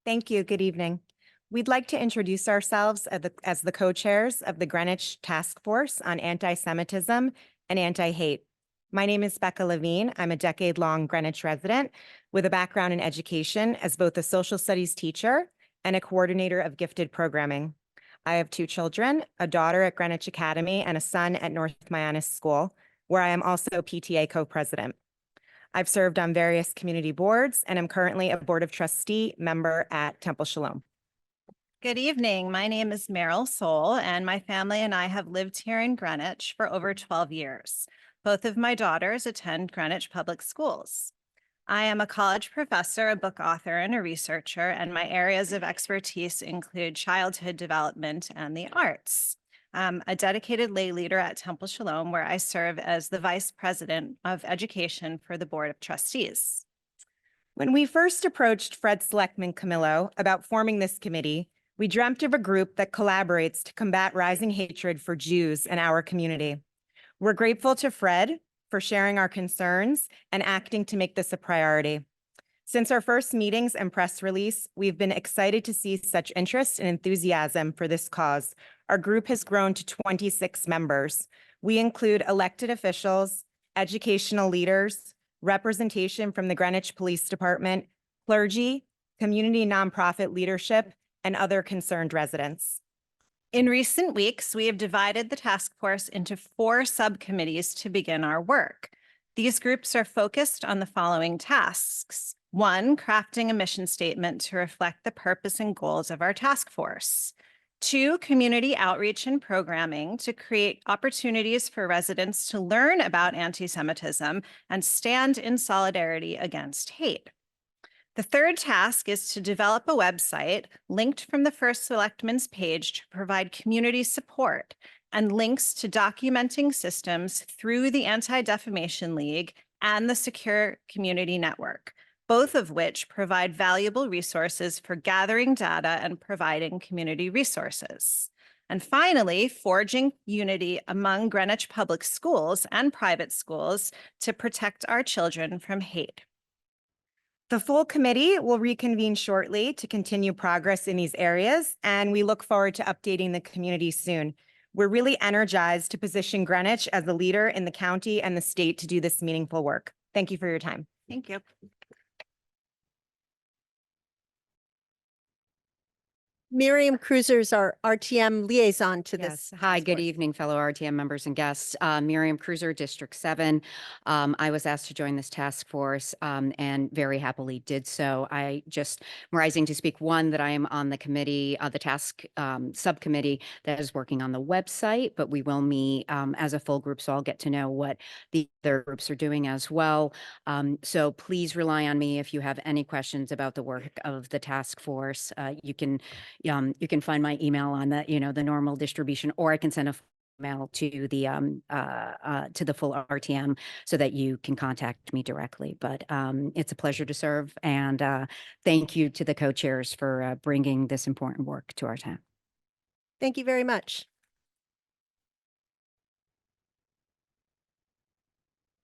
Thank you. Good evening. We'd like to introduce ourselves as the co-chairs of the Greenwich Task Force on Anti-Semitism and Anti-Hate. My name is Becca Levine. I'm a decade-long Greenwich resident with a background in education as both a social studies teacher and a coordinator of gifted programming. I have 2 children, a daughter at Greenwich Academy and a son at North Miami School, where I am also PTA co-president. I've served on various community boards and am currently a Board of Trustee member at Temple Shalom. Good evening. My name is Meryl Soul, and my family and I have lived here in Greenwich for over 12 years. Both of my daughters attend Greenwich Public Schools. I am a college professor, a book author, and a researcher, and my areas of expertise include childhood development and the arts. I'm a dedicated lay leader at Temple Shalom, where I serve as the Vice President of Education for the Board of Trustees. When we first approached Fred Selectman Camillo about forming this committee, we dreamt of a group that collaborates to combat rising hatred for Jews in our community. We're grateful to Fred for sharing our concerns and acting to make this a priority. Since our first meetings and press release, we've been excited to see such interest and enthusiasm for this cause. Our group has grown to 26 members. We include elected officials, educational leaders, representation from the Greenwich Police Department, clergy, community nonprofit leadership, and other concerned residents. In recent weeks, we have divided the task force into 4 subcommittees to begin our work. These groups are focused on the following tasks. 1, crafting a mission statement to reflect the purpose and goals of our task force. 2, community outreach and programming to create opportunities for residents to learn about anti-Semitism and stand in solidarity against hate. The 3rd task is to develop a website linked from the First Selectman's page to provide community support and links to documenting systems through the Anti-Defamation League and the Secure Community Network, both of which provide valuable resources for gathering data and providing community resources. And finally, forging unity among Greenwich Public Schools and private schools to protect our children from hate. The full committee will reconvene shortly to continue progress in these areas, and we look forward to updating the community soon. We're really energized to position Greenwich as a leader in the county and the state to do this meaningful work. Thank you for your time. Thank you. Miriam Cruiser is our RTM liaison to this. Hi, task good force. evening, fellow RTM members and guests. Miriam Cruiser, District 7. I was asked to join this task force and very happily did so. I just am rising to speak, one, that I am on the committee, the task subcommittee that is working on the website, but we will meet as a full group, so I'll get to know what the other groups are doing as well. So please rely on me if you have any questions about the work of the task force. You can find my email on the normal distribution, or I can send a email to the full RTM so that you can contact me directly. But it's a pleasure to serve, and thank you to the co-chairs for bringing this important work to our town. Thank you very much.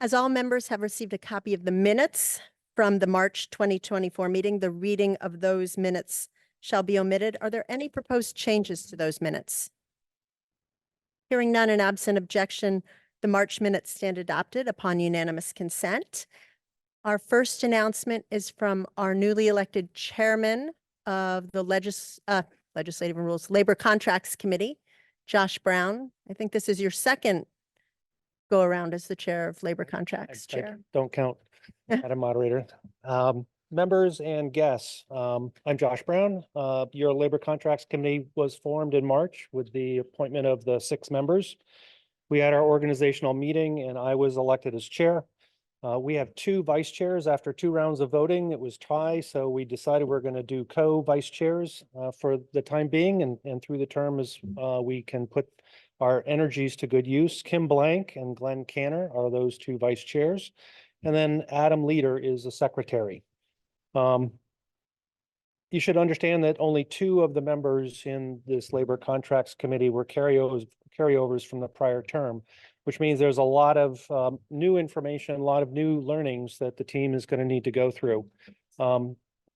As all members have received a copy of the minutes from the March 2024 meeting, the reading of those minutes shall be omitted. Are there any proposed changes to those minutes? Hearing none and absent objection, the March minutes stand adopted upon unanimous consent. Our first announcement is from our newly elected chairman of the Legislative and Rules Labor Contracts Committee, Josh Brown. I think this is your second go around as the chair of Labor Contracts. Chair. Don't count, Madam Moderator. Members and guests, I'm Josh Brown. Your Labor Contracts Committee was formed in March with the appointment of the 6 members. We had our organizational meeting and I was elected as chair. We have 2 vice chairs after 2 rounds of voting. It was tie, so we decided we're going to do co-vice chairs for the time being, and through the term as we can put our energies to good use. Kim Blank and Glenn Canner are those 2 vice chairs. And then Adam Leader is the secretary. You should understand that only 2 of the members in this Labor Contracts Committee were carryovers from the prior term, which means there's a lot of new information, a lot of new learnings that the team is going to need to go through.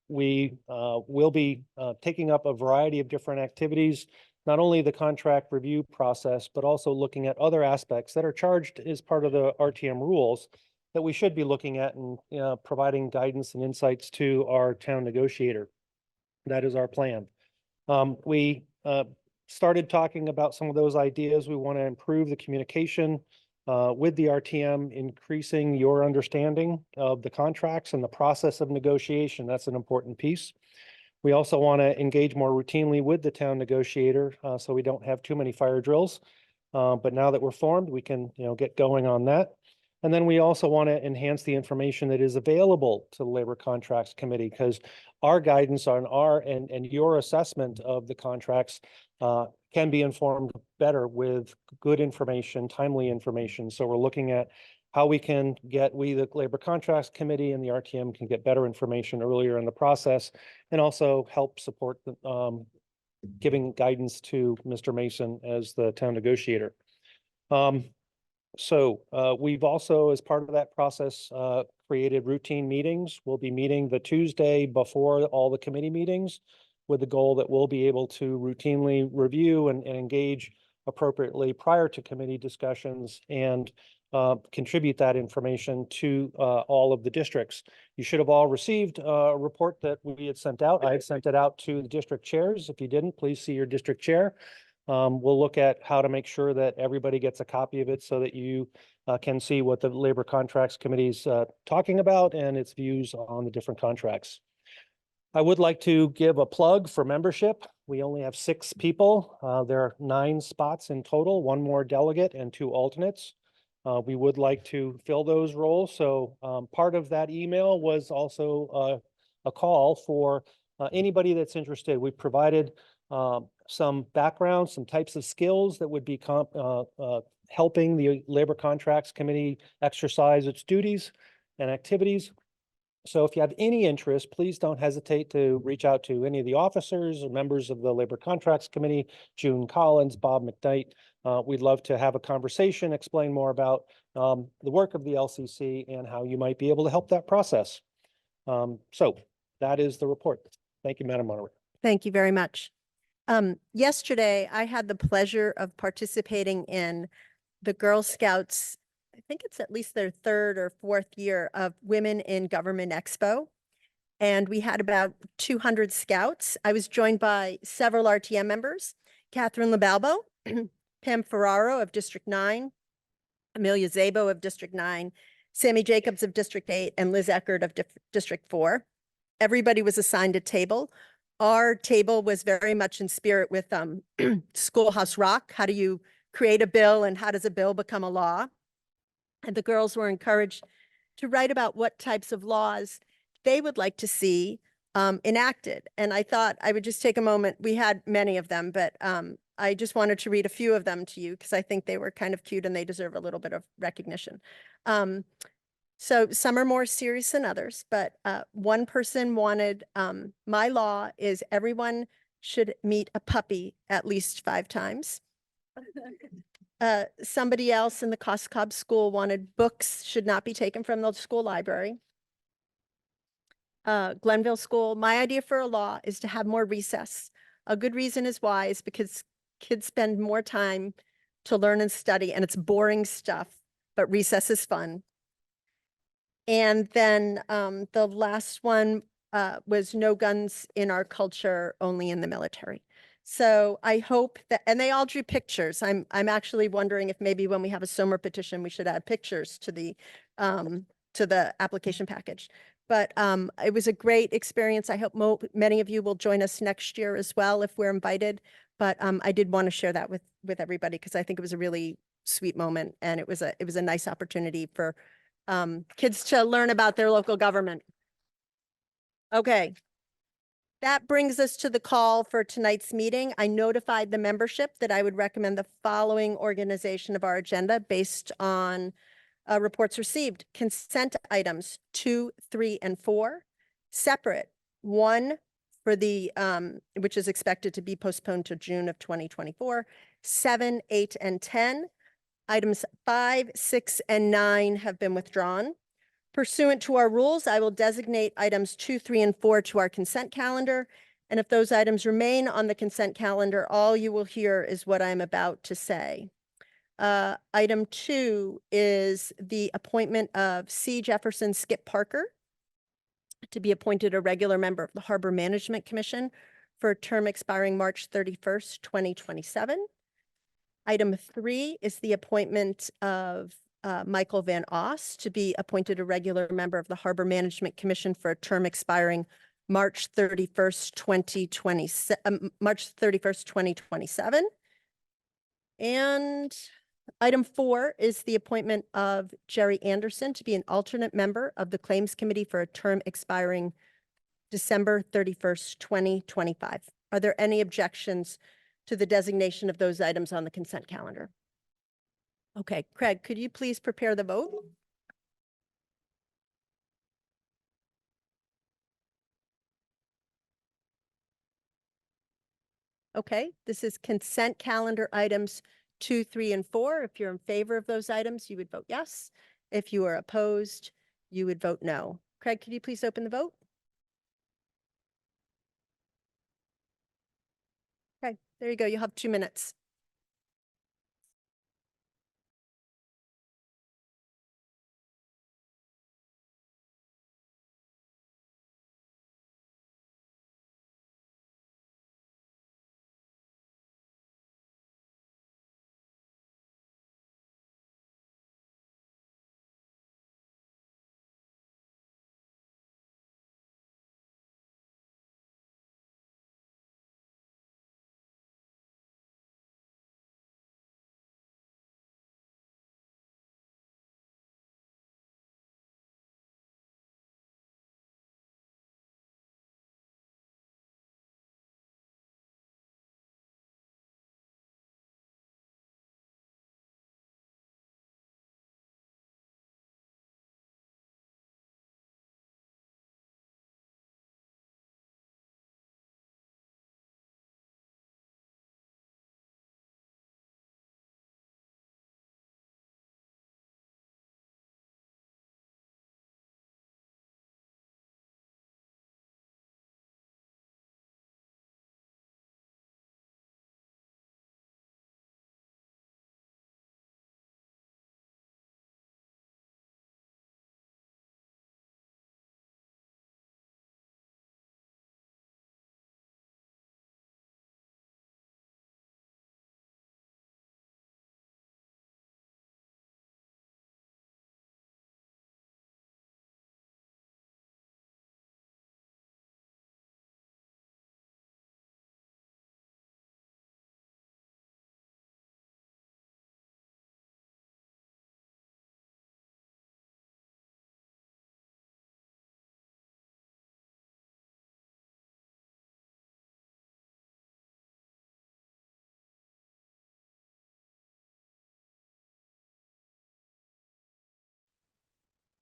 We will be taking up a variety of different activities, not only the contract review process, but also looking at other aspects that are charged as part of the RTM rules that we should be looking at and providing guidance and insights to our town negotiator. That is our plan. We started talking about some of those ideas. We want to improve the communication with the RTM, increasing your understanding of the contracts and the process of negotiation. That's an important piece. We also want to engage more routinely with the town negotiator, so we don't have too many fire drills. But now that we're formed, we can, get going on that. And then we also want to enhance the information that is available to the Labor Contracts Committee, because our guidance on and your assessment of the contracts can be informed better with good information, timely information. So we're looking at how we the Labor Contracts Committee and the RTM can get better information earlier in the process, and also help support giving guidance to Mr. Mason as the town negotiator. So we've also, as part of that process, created routine meetings. We'll be meeting the Tuesday before all the committee meetings, with the goal that we'll be able to routinely review and engage appropriately prior to committee discussions and contribute that information to all of the districts. You should have all received a report that we had sent out. I had sent it out to the district chairs. If you didn't, please see your district chair. We'll look at how to make sure that everybody gets a copy of it so that you can see what the Labor Contracts Committee is talking about and its views on the different contracts. I would like to give a plug for membership. We only have 6 people. There are 9 spots in total, 1 more delegate and 2 alternates. We would like to fill those roles. So part of that email was also a call for anybody that's interested. We provided some background, some types of skills that would be helping the Labor Contracts Committee exercise its duties and activities. So if you have any interest, please don't hesitate to reach out to any of the officers or members of the Labor Contracts Committee, June Collins, Bob McKnight. We'd love to have a conversation, explain more about the work of the LCC and how you might be able to help that process. So that is the report. Thank you, Madam Moderator. Thank you very much. Yesterday, I had the pleasure of participating in the Girl Scouts. I think it's at least their 3rd or 4th year of Women in Government Expo. And we had about 200 scouts. I was joined by several RTM members, Catherine LaBalbo, Pam Ferraro of District 9, Amelia Zabo of District 9, Sammy Jacobs of District 8, and Liz Eckert of District 4. Everybody was assigned a table. Our table was very much in spirit with Schoolhouse Rock. How do you create a bill and how does a bill become a law? And the girls were encouraged to write about what types of laws they would like to see enacted. And I thought I would just take a moment. We had many of them, but I just wanted to read a few of them to you because I think they were kind of cute and they deserve a little bit of recognition. So some are more serious than others, but one person wanted, my law is everyone should meet a puppy at least 5 times. Somebody else in the Cost Cobb School wanted books should not be taken from the school library. Glenville School, my idea for a law is to have more recess. A good reason is why is because kids spend more time to learn and study, and it's boring stuff, but recess is fun. And then the last one was no guns in our culture, only in the military. So I hope that, and they all drew pictures. I'm actually wondering if maybe when we have a SOMR petition, we should add pictures to the application package. But it was a great experience. I hope many of you will join us next year as well if we're invited. But I did want to share that with everybody because I think it was a really sweet moment, and it was a nice opportunity for kids to learn about their local government. Okay. That brings us to the call for tonight's meeting. I notified the membership that I would recommend the following organization of our agenda based on reports received. Consent items 2, 3, and 4. Separate 1 for the, which is expected to be postponed to June of 2024. 7, 8, and 10. Items 5, 6, and 9 have been withdrawn. Pursuant to our rules, I will designate items 2, 3, and 4 to our consent calendar. And if those items remain on the consent calendar, all you will hear is what I'm about to say. Item 2 is the appointment of C. Jefferson Skip Parker to be appointed a regular member of the Harbor Management Commission for a term expiring March 31st, 2027. Item 3 is the appointment of Michael Van Oss to be appointed a regular member of the Harbor Management Commission for a term expiring March 31st, 2027. And item 4 is the appointment of Jerry Anderson to be an alternate member of the Claims Committee for a term expiring December 31st, 2025. Are there any objections to the designation of those items on the consent calendar? Okay, Craig, could you please prepare the vote? Okay, this is consent calendar items 2, 3, and 4. If you're in favor of those items, you would vote yes. If you are opposed, you would vote no. Craig, could you please open the vote? Okay, there you go. You'll have 2 minutes.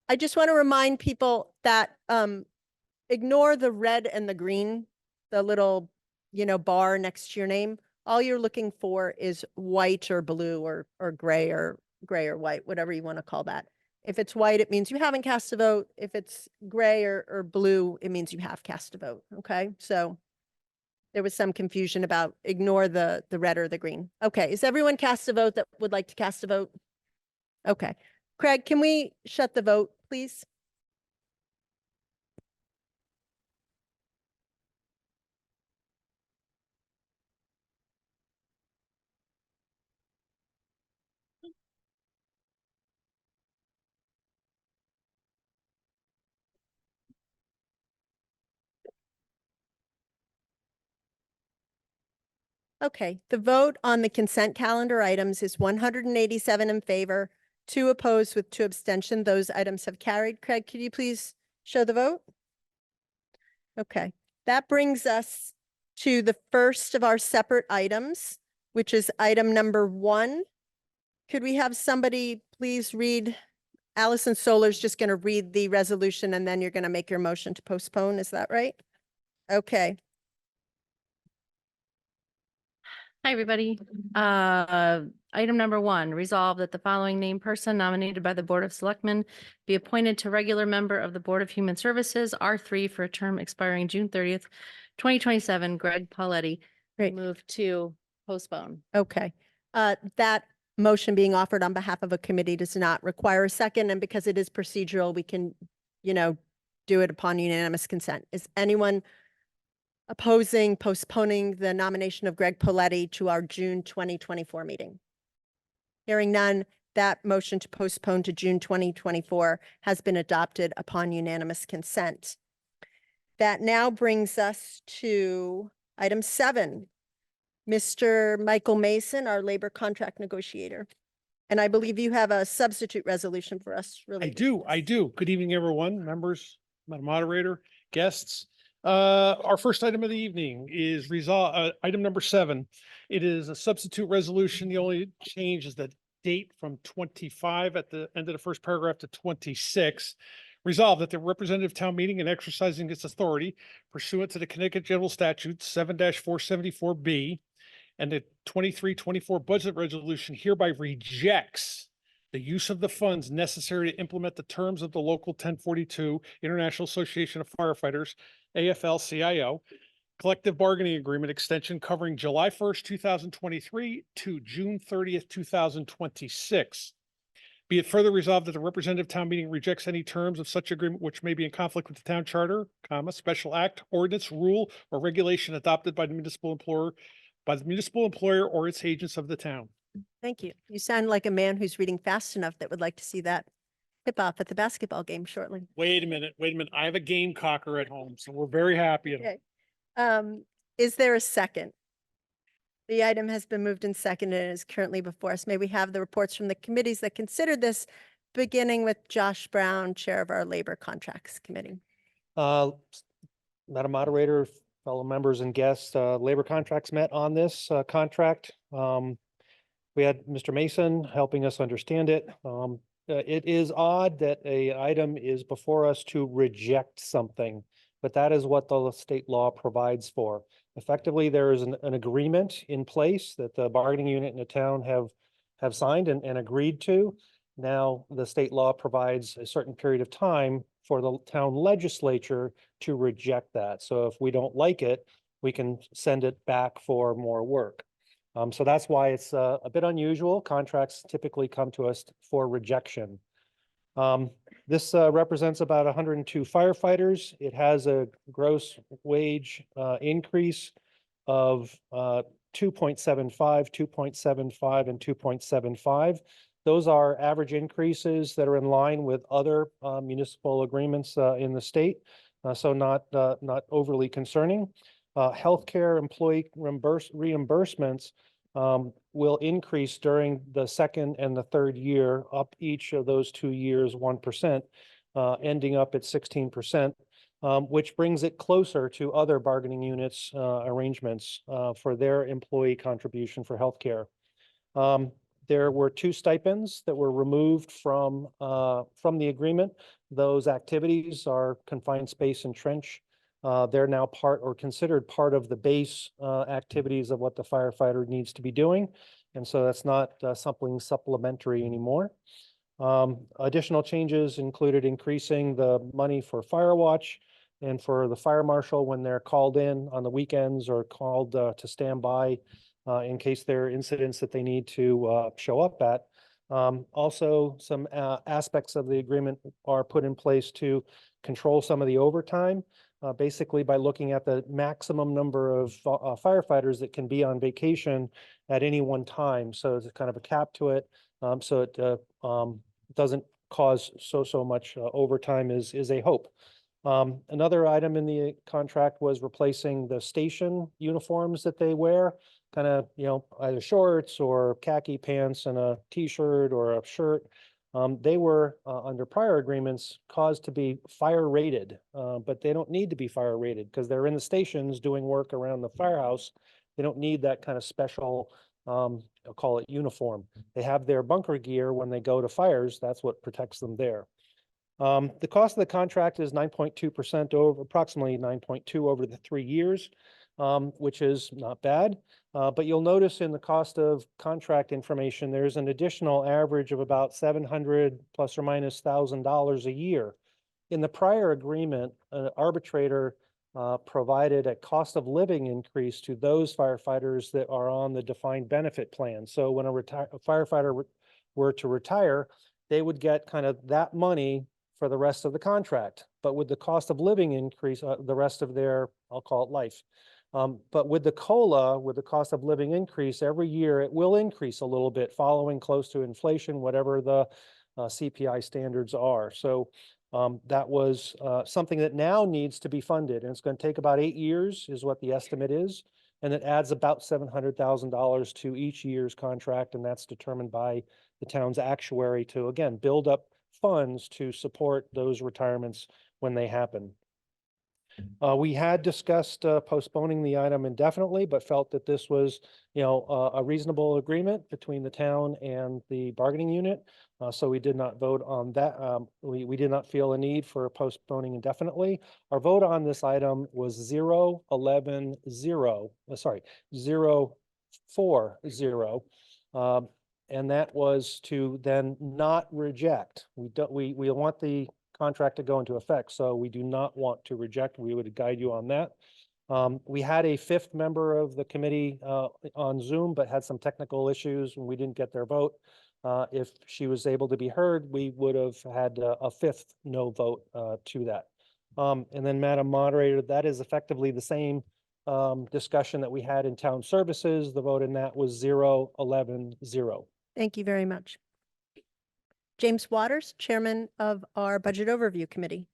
I just want to remind people that ignore the red and the green, the little, bar next to your name. All you're looking for is white or blue or gray or white, whatever you want to call that. If it's white, it means you haven't cast a vote. If it's gray or blue, it means you have cast a vote. Okay, so there was some confusion about ignore the red or the green. Okay, is everyone cast a vote that would like to cast a vote? Okay, Craig, can we shut the vote, please? Okay, the vote on the consent calendar items is 187 in favor, 2 opposed with 2 abstention. Those items have carried. Craig, could you please show the vote? Okay, that brings us to the first of our separate items, which is item number 1. Could we have somebody please read? Allison Solar's just going to read the resolution and then you're going to make your motion to postpone. Is that right? Okay. Hi, everybody. Item number 1, resolve that the following named person nominated by the Board of Selectmen be appointed to regular member of the Board of Human Services, R3, for a term expiring June 30th, 2027. Greg Pauletti. Great. Move to postpone. Okay. That motion being offered on behalf of a committee does not require a second, and because it is procedural, we can, do it upon unanimous consent. Is anyone opposing postponing the nomination of Greg Pauletti to our June 2024 meeting? Hearing none, that motion to postpone to June 2024 has been adopted upon unanimous consent. That now brings us to item 7. Mr. Michael Mason, our labor contract negotiator. And I believe you have a substitute resolution for us, really. I do. Good evening, everyone, members, Madam Moderator, guests. Our first item of the evening is item number 7. It is a substitute resolution. The only change is the date from 25 at the end of the first paragraph to 26. Resolved that the representative town meeting, in exercising its authority pursuant to the Connecticut General Statutes 7-474B and the 23-24 budget resolution, hereby rejects the use of the funds necessary to implement the terms of the Local 1042 International Association of Firefighters, AFL-CIO, collective bargaining agreement extension covering July 1st, 2023 to June 30th, 2026. Be it further resolved that the representative town meeting rejects any terms of such agreement which may be in conflict with the town charter, special act, ordinance, rule, or regulation adopted by the municipal employer or its agents of the town. Thank you. You sound like a man who's reading fast enough that would like to see that tip off at the basketball game shortly. Wait a minute. I have a Gamecocker at home, so we're very happy. Okay. Is there a second? The item has been moved and seconded and is currently before us. May we have the reports from the committees that considered this, beginning with Josh Brown, Chair of our Labor Contracts Committee. Madam Moderator, fellow members and guests, labor contracts met on this contract. We had Mr. Mason helping us understand it. It is odd that a item is before us to reject something, but that is what the state law provides for. Effectively, there is an agreement in place that the bargaining unit in the town have signed and agreed to. Now, the state law provides a certain period of time for the town legislature to reject that. So if we don't like it, we can send it back for more work. So that's why it's a bit unusual. Contracts typically come to us for rejection. This represents about 102 firefighters. It has a gross wage increase of 2.75, 2.75, and 2.75. Those are average increases that are in line with other municipal agreements in the state, so not overly concerning. Healthcare employee reimbursements will increase during the second and the third year, up each of those 2 years 1%, ending up at 16%, which brings it closer to other bargaining units arrangements for their employee contribution for healthcare. There were 2 stipends that were removed from the agreement. Those activities are confined space and trench. They're now part or considered part of the base activities of what the firefighter needs to be doing. And so that's not something supplementary anymore. Additional changes included increasing the money for fire watch and for the fire marshal when they're called in on the weekends or called to stand by in case there are incidents that they need to show up at. Also, some aspects of the agreement are put in place to control some of the overtime, basically by looking at the maximum number of firefighters that can be on vacation at any one time. So there's kind of a cap to it, so it doesn't cause so much overtime is a hope. Another item in the contract was replacing the station uniforms that they wear, kind of, either shorts or khaki pants and a t-shirt or a shirt. They were under prior agreements caused to be fire rated, but they don't need to be fire rated because they're in the stations doing work around the firehouse. They don't need that kind of special, I'll call it uniform. They have their bunker gear when they go to fires. That's what protects them there. The cost of the contract is 9.2% over, approximately 9.2 over the 3 years. which is not bad. But you'll notice in the cost of contract information, there's an additional average of about 700 plus or minus $1,000 a year. In the prior agreement, an arbitrator provided a cost of living increase to those firefighters that are on the defined benefit plan. So when a firefighter were to retire, they would get kind of that money for the rest of the contract. But with the cost of living increase, the rest of their, I'll call it life. But with the COLA, with the cost of living increase every year, it will increase a little bit following close to inflation, whatever the CPI standards are. So that was something that now needs to be funded, and it's going to take about 8 years is what the estimate is. And it adds about $700,000 to each year's contract, and that's determined by the town's actuary to, again, build up funds to support those retirements when they happen. We had discussed postponing the item indefinitely, but felt that this was, a reasonable agreement between the town and the bargaining unit. So we did not vote on that. We did not feel a need for postponing indefinitely. Our vote on this item was 040. And that was to then not reject. We want the contract to go into effect, so we do not want to reject. We would guide you on that. We had a fifth member of the committee on Zoom, but had some technical issues and we didn't get their vote. If she was able to be heard, we would have had a fifth no vote to that. And then, Madam Moderator, that is effectively the same discussion that we had in town services. The vote in that was 0-11-0. Thank you very much. James Waters, Chairman of our Budget Overview Committee.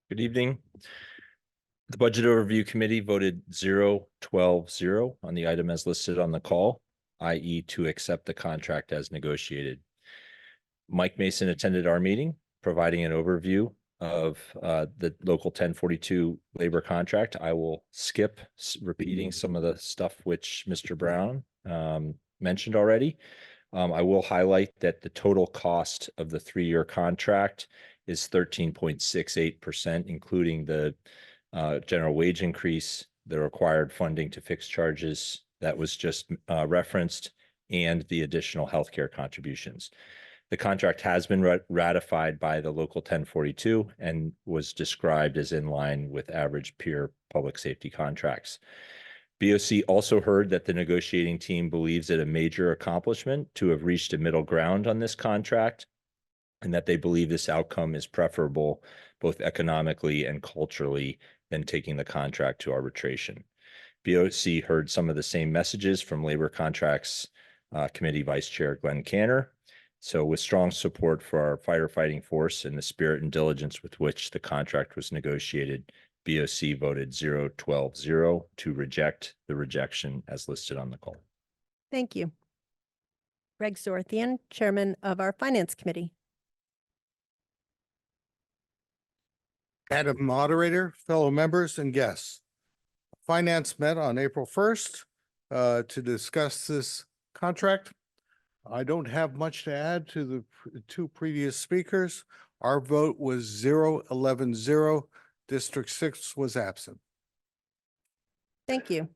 Good evening. The Budget Overview Committee voted 0-12-0 on the item as listed on the call, i.e. to accept the contract as negotiated. Mike Mason attended our meeting, providing an overview of the local 1042 labor contract. I will skip repeating some of the stuff which Mr. Brown mentioned already. I will highlight that the total cost of the 3-year contract is 13.68%, including the general wage increase, the required funding to fix charges that was just referenced, and the additional healthcare contributions. The contract has been ratified by the local 1042 and was described as in line with average peer public safety contracts. BOC also heard that the negotiating team believes it a major accomplishment to have reached a middle ground on this contract, and that they believe this outcome is preferable both economically and culturally than taking the contract to arbitration. BOC heard some of the same messages from Labor Contracts Committee Vice Chair Glenn Canner. So with strong support for our firefighting force and the spirit and diligence with which the contract was negotiated, BOC voted 0-12-0 to reject the rejection as listed on the call. Thank you. Greg Zorthian, Chairman of our Finance Committee. Madam Moderator, fellow members and guests. Finance met on April 1st to discuss this contract. I don't have much to add to the two previous speakers. Our vote was 0-11-0. District 6 was absent. Thank you.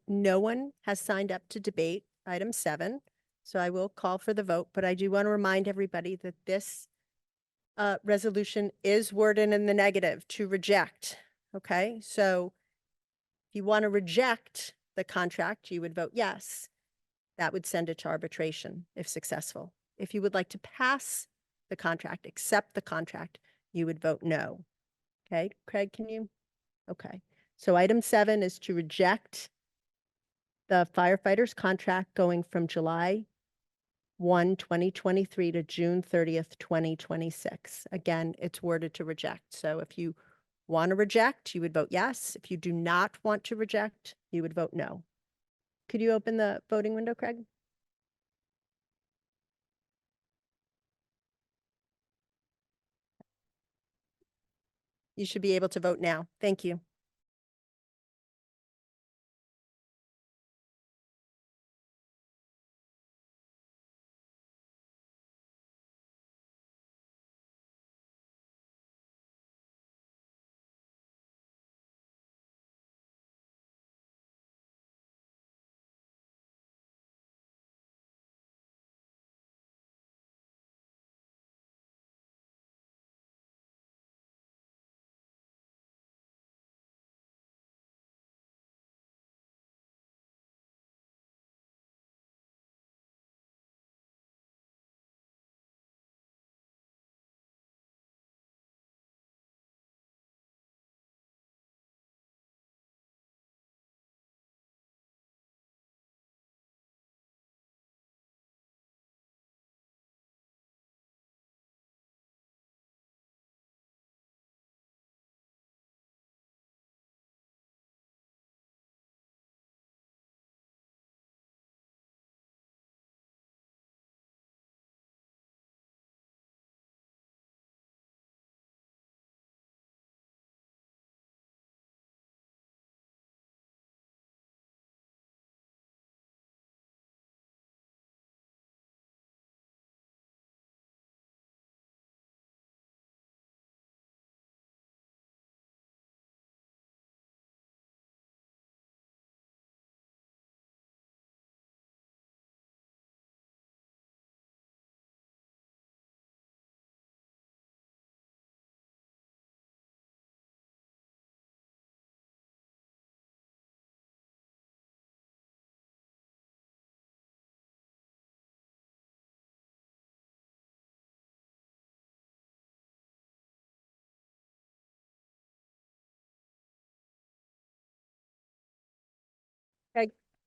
No one has signed up to debate item 7, so I will call for the vote, but I do want to remind everybody that this resolution is worded in the negative to reject. Okay, so if you want to reject the contract, you would vote yes. That would send it to arbitration if successful. If you would like to pass the contract, accept the contract, you would vote no. Okay, Craig, can you? Okay, so item 7 is to reject the firefighters contract going from July 1, 2023 to June 30th, 2026. Again, it's worded to reject. So if you want to reject, you would vote yes. If you do not want to reject, you would vote no. Could you open the voting window, Craig? You should be able to vote now. Thank you.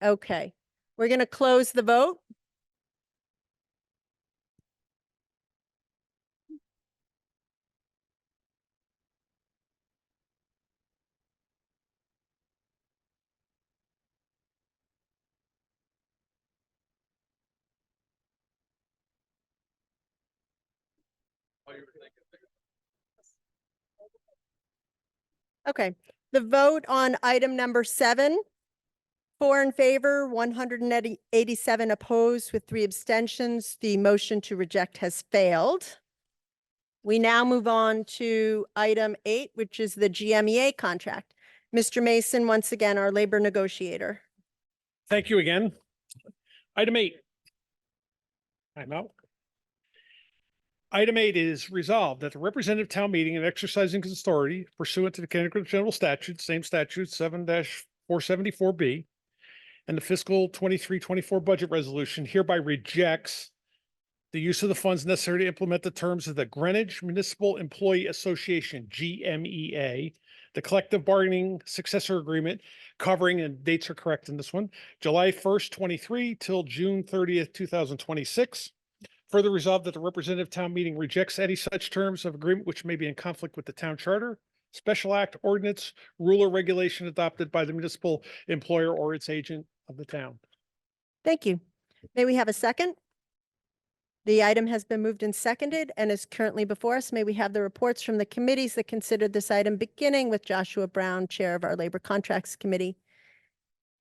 Okay, we're going to close the vote. Okay, the vote on item number 7, 4 in favor, 187 opposed with 3 abstentions. The motion to reject has failed. We now move on to item 8, which is the GMEA contract. Mr. Mason, once again, our labor negotiator. Thank you again. Item 8. I'm out. Item 8 is resolved that the representative town meeting and exercising its authority pursuant to the Connecticut General Statute, same statute 7-474B, and the fiscal 23-24 budget resolution hereby rejects the use of the funds necessary to implement the terms of the Greenwich Municipal Employee Association, GMEA, the collective bargaining successor agreement covering, and dates are correct in this one, July 1st, 23 till June 30th, 2026. Further resolved that the representative town meeting rejects any such terms of agreement which may be in conflict with the town charter, special act, ordinance, rule, or regulation adopted by the municipal employer or its agent of the town. Thank you. May we have a second? The item has been moved and seconded and is currently before us. May we have the reports from the committees that considered this item, beginning with Joshua Brown, Chair of our Labor Contracts Committee.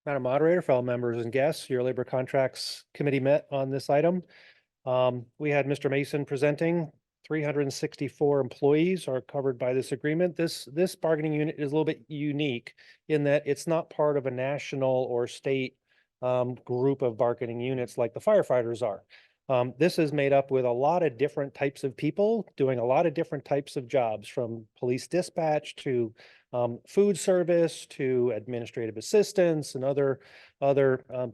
Madam Moderator, fellow members and guests, your Labor Contracts Committee met on this item. We had Mr. Mason presenting. 364 employees are covered by this agreement. This bargaining unit is a little bit unique in that it's not part of a national or state group of bargaining units like the firefighters are. This is made up with a lot of different types of people doing a lot of different types of jobs, from police dispatch to food service to administrative assistants and other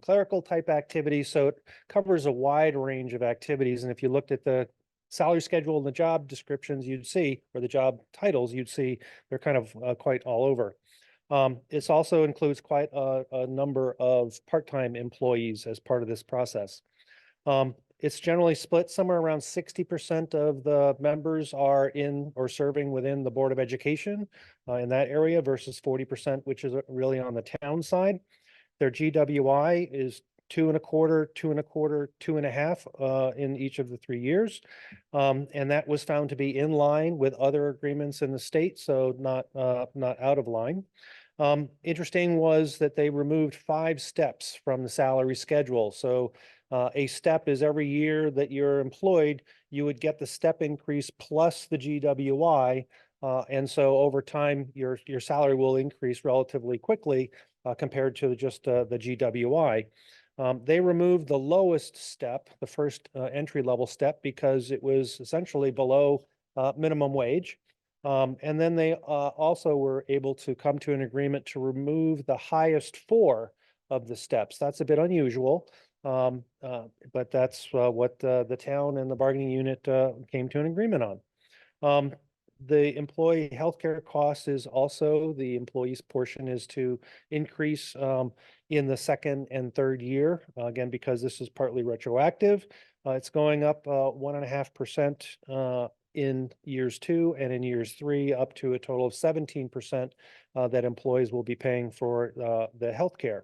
clerical type activities. So it covers a wide range of activities. And if you looked at the salary schedule and the job descriptions, you'd see, or the job titles, you'd see they're kind of quite all over. This also includes quite a number of part-time employees as part of this process. It's generally split somewhere around 60% of the members are in or serving within the Board of Education in that area versus 40%, which is really on the town side. Their GWI is 2.25, 2.25, 2.5 in each of the 3 years. And that was found to be in line with other agreements in the state, so not out of line. Interesting was that they removed 5 steps from the salary schedule. So a step is every year that you're employed, you would get the step increase plus the GWI. And so over time, your salary will increase relatively quickly compared to just the GWI. They removed the lowest step, the first entry level step, because it was essentially below minimum wage. And then they also were able to come to an agreement to remove the highest 4 of the steps. That's a bit unusual, but that's what the town and the bargaining unit came to an agreement on. The employee healthcare cost is also, the employee's portion is to increase in the second and third year, again, because this is partly retroactive. It's going up 1.5% in years 2, and in years 3 up to a total of 17% that employees will be paying for the healthcare.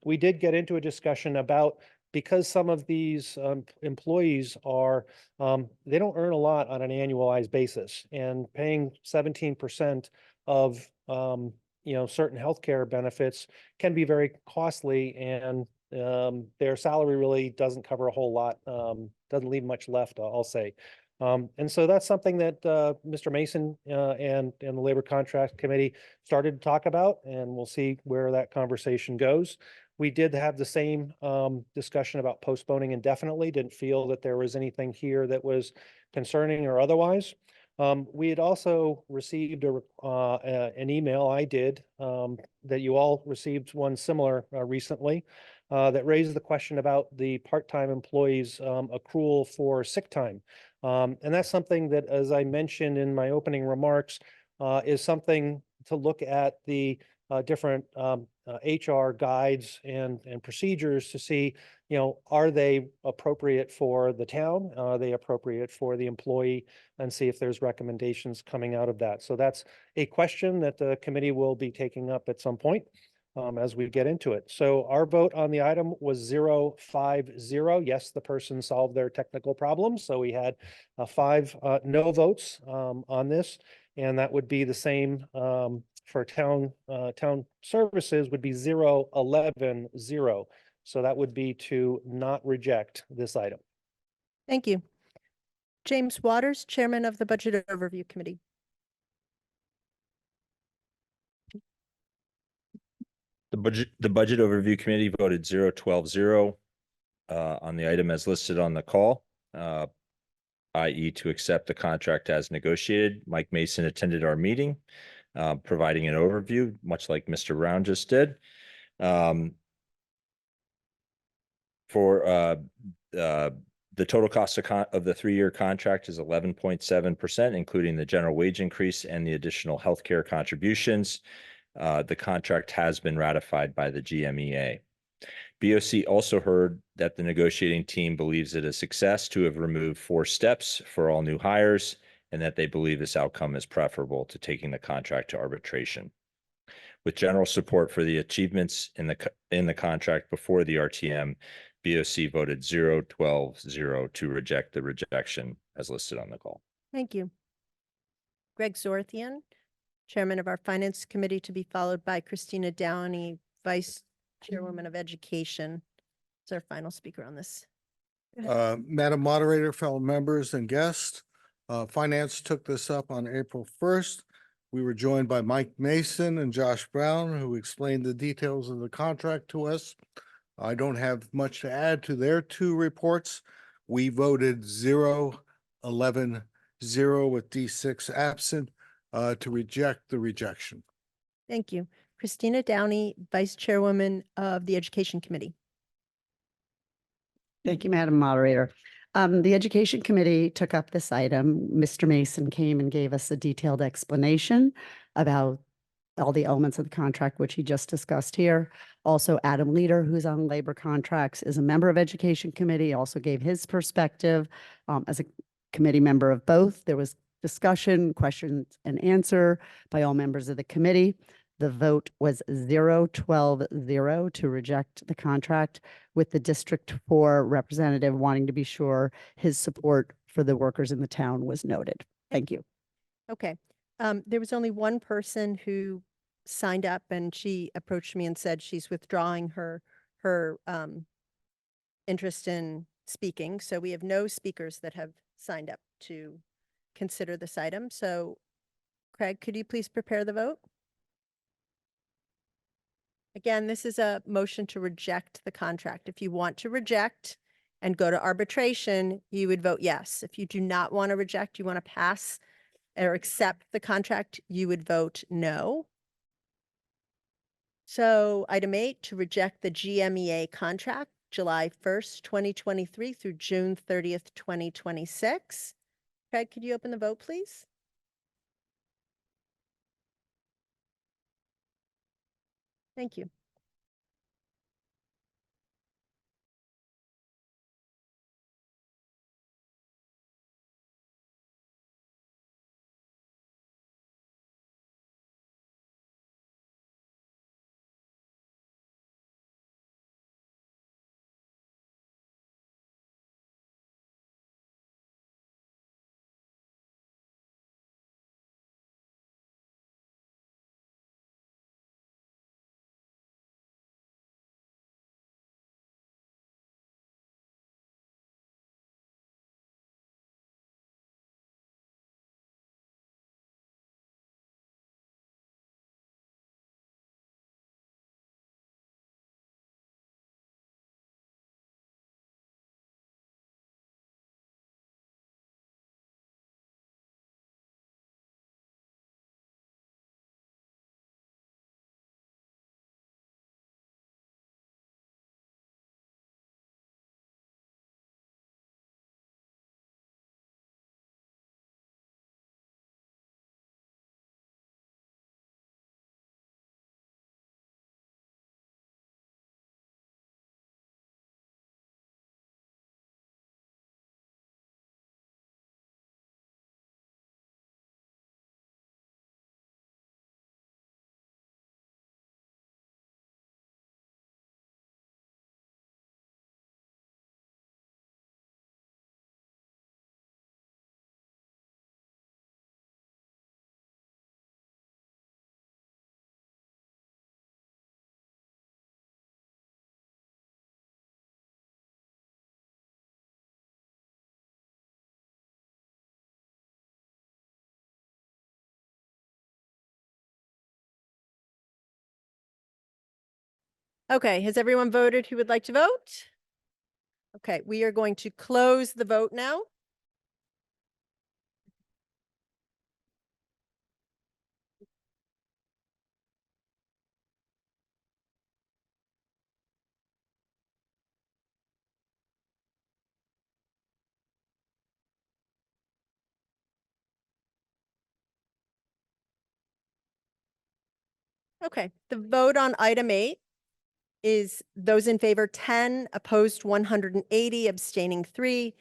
We did get into a discussion about, because some of these employees are, they don't earn a lot on an annualized basis, and paying 17% of certain healthcare benefits can be very costly, and their salary really doesn't cover a whole lot, doesn't leave much left, I'll say. And so that's something that Mr. Mason and the Labor Contract Committee started to talk about, and we'll see where that conversation goes. We did have the same discussion about postponing indefinitely, didn't feel that there was anything here that was concerning or otherwise. We had also received an email, I did, that you all received one similar recently, that raised the question about the part-time employees' accrual for sick time. And that's something that, as I mentioned in my opening remarks, is something to look at the different HR guides and procedures to see, are they appropriate for the town? Are they appropriate for the employee? And see if there's recommendations coming out of that. So that's a question that the committee will be taking up at some point as we get into it. So our vote on the item was 0-5-0. Yes, the person solved their technical problems. So we had 5 no votes on this. And that would be the same for town services would be 0-11-0. So that would be to not reject this item. Thank you. James Waters, Chairman of the Budget Overview Committee. The budget overview committee voted 0-12-0 on the item as listed on the call, i.e. to accept the contract as negotiated. Mike Mason attended our meeting, providing an overview, much like Mr. Brown just did. The total cost of the 3-year contract is 11.7%, including the general wage increase and the additional healthcare contributions. The contract has been ratified by the GMEA. BOC also heard that the negotiating team believes it a success to have removed 4 steps for all new hires, and that they believe this outcome is preferable to taking the contract to arbitration. With general support for the achievements in the contract before the RTM, BOC voted 0-12-0 to reject the rejection as listed on the call. Thank you. Greg Zorthian, Chairman of our Finance Committee, to be followed by Christina Downey, Vice Chairwoman of Education. Is our final speaker on this. Madam Moderator, fellow members and guests, Finance took this up on April 1st. We were joined by Mike Mason and Josh Brown, who explained the details of the contract to us. I don't have much to add to their 2 reports. We voted 0-11-0 with D6 absent to reject the rejection. Thank you. Christina Downey, Vice Chairwoman of the Education Committee. Thank you, Madam Moderator. The Education Committee took up this item. Mr. Mason came and gave us a detailed explanation about all the elements of the contract, which he just discussed here. Also, Adam Leader, who's on labor contracts, is a member of Education Committee, also gave his perspective as a committee member of both. There was discussion, questions and answer by all members of the committee. The vote was 0-12-0 to reject the contract, with the District 4 representative wanting to be sure his support for the workers in the town was noted. Thank you. Okay. There was only one person who signed up, and she approached me and said she's withdrawing her interest in speaking. So we have no speakers that have signed up to consider this item. So Craig, could you please prepare the vote? Again, this is a motion to reject the contract. If you want to reject and go to arbitration, you would vote yes. If you do not want to reject, you want to pass or accept the contract, you would vote no. So item 8, to reject the GMEA contract, July 1st, 2023 through June 30th, 2026. Craig, could you open the vote, please? Thank you. Okay, has everyone voted who would like to vote? Okay, we are going to close the vote now. Okay, the vote on item 8 is those in favor 10, opposed 180, abstaining 3.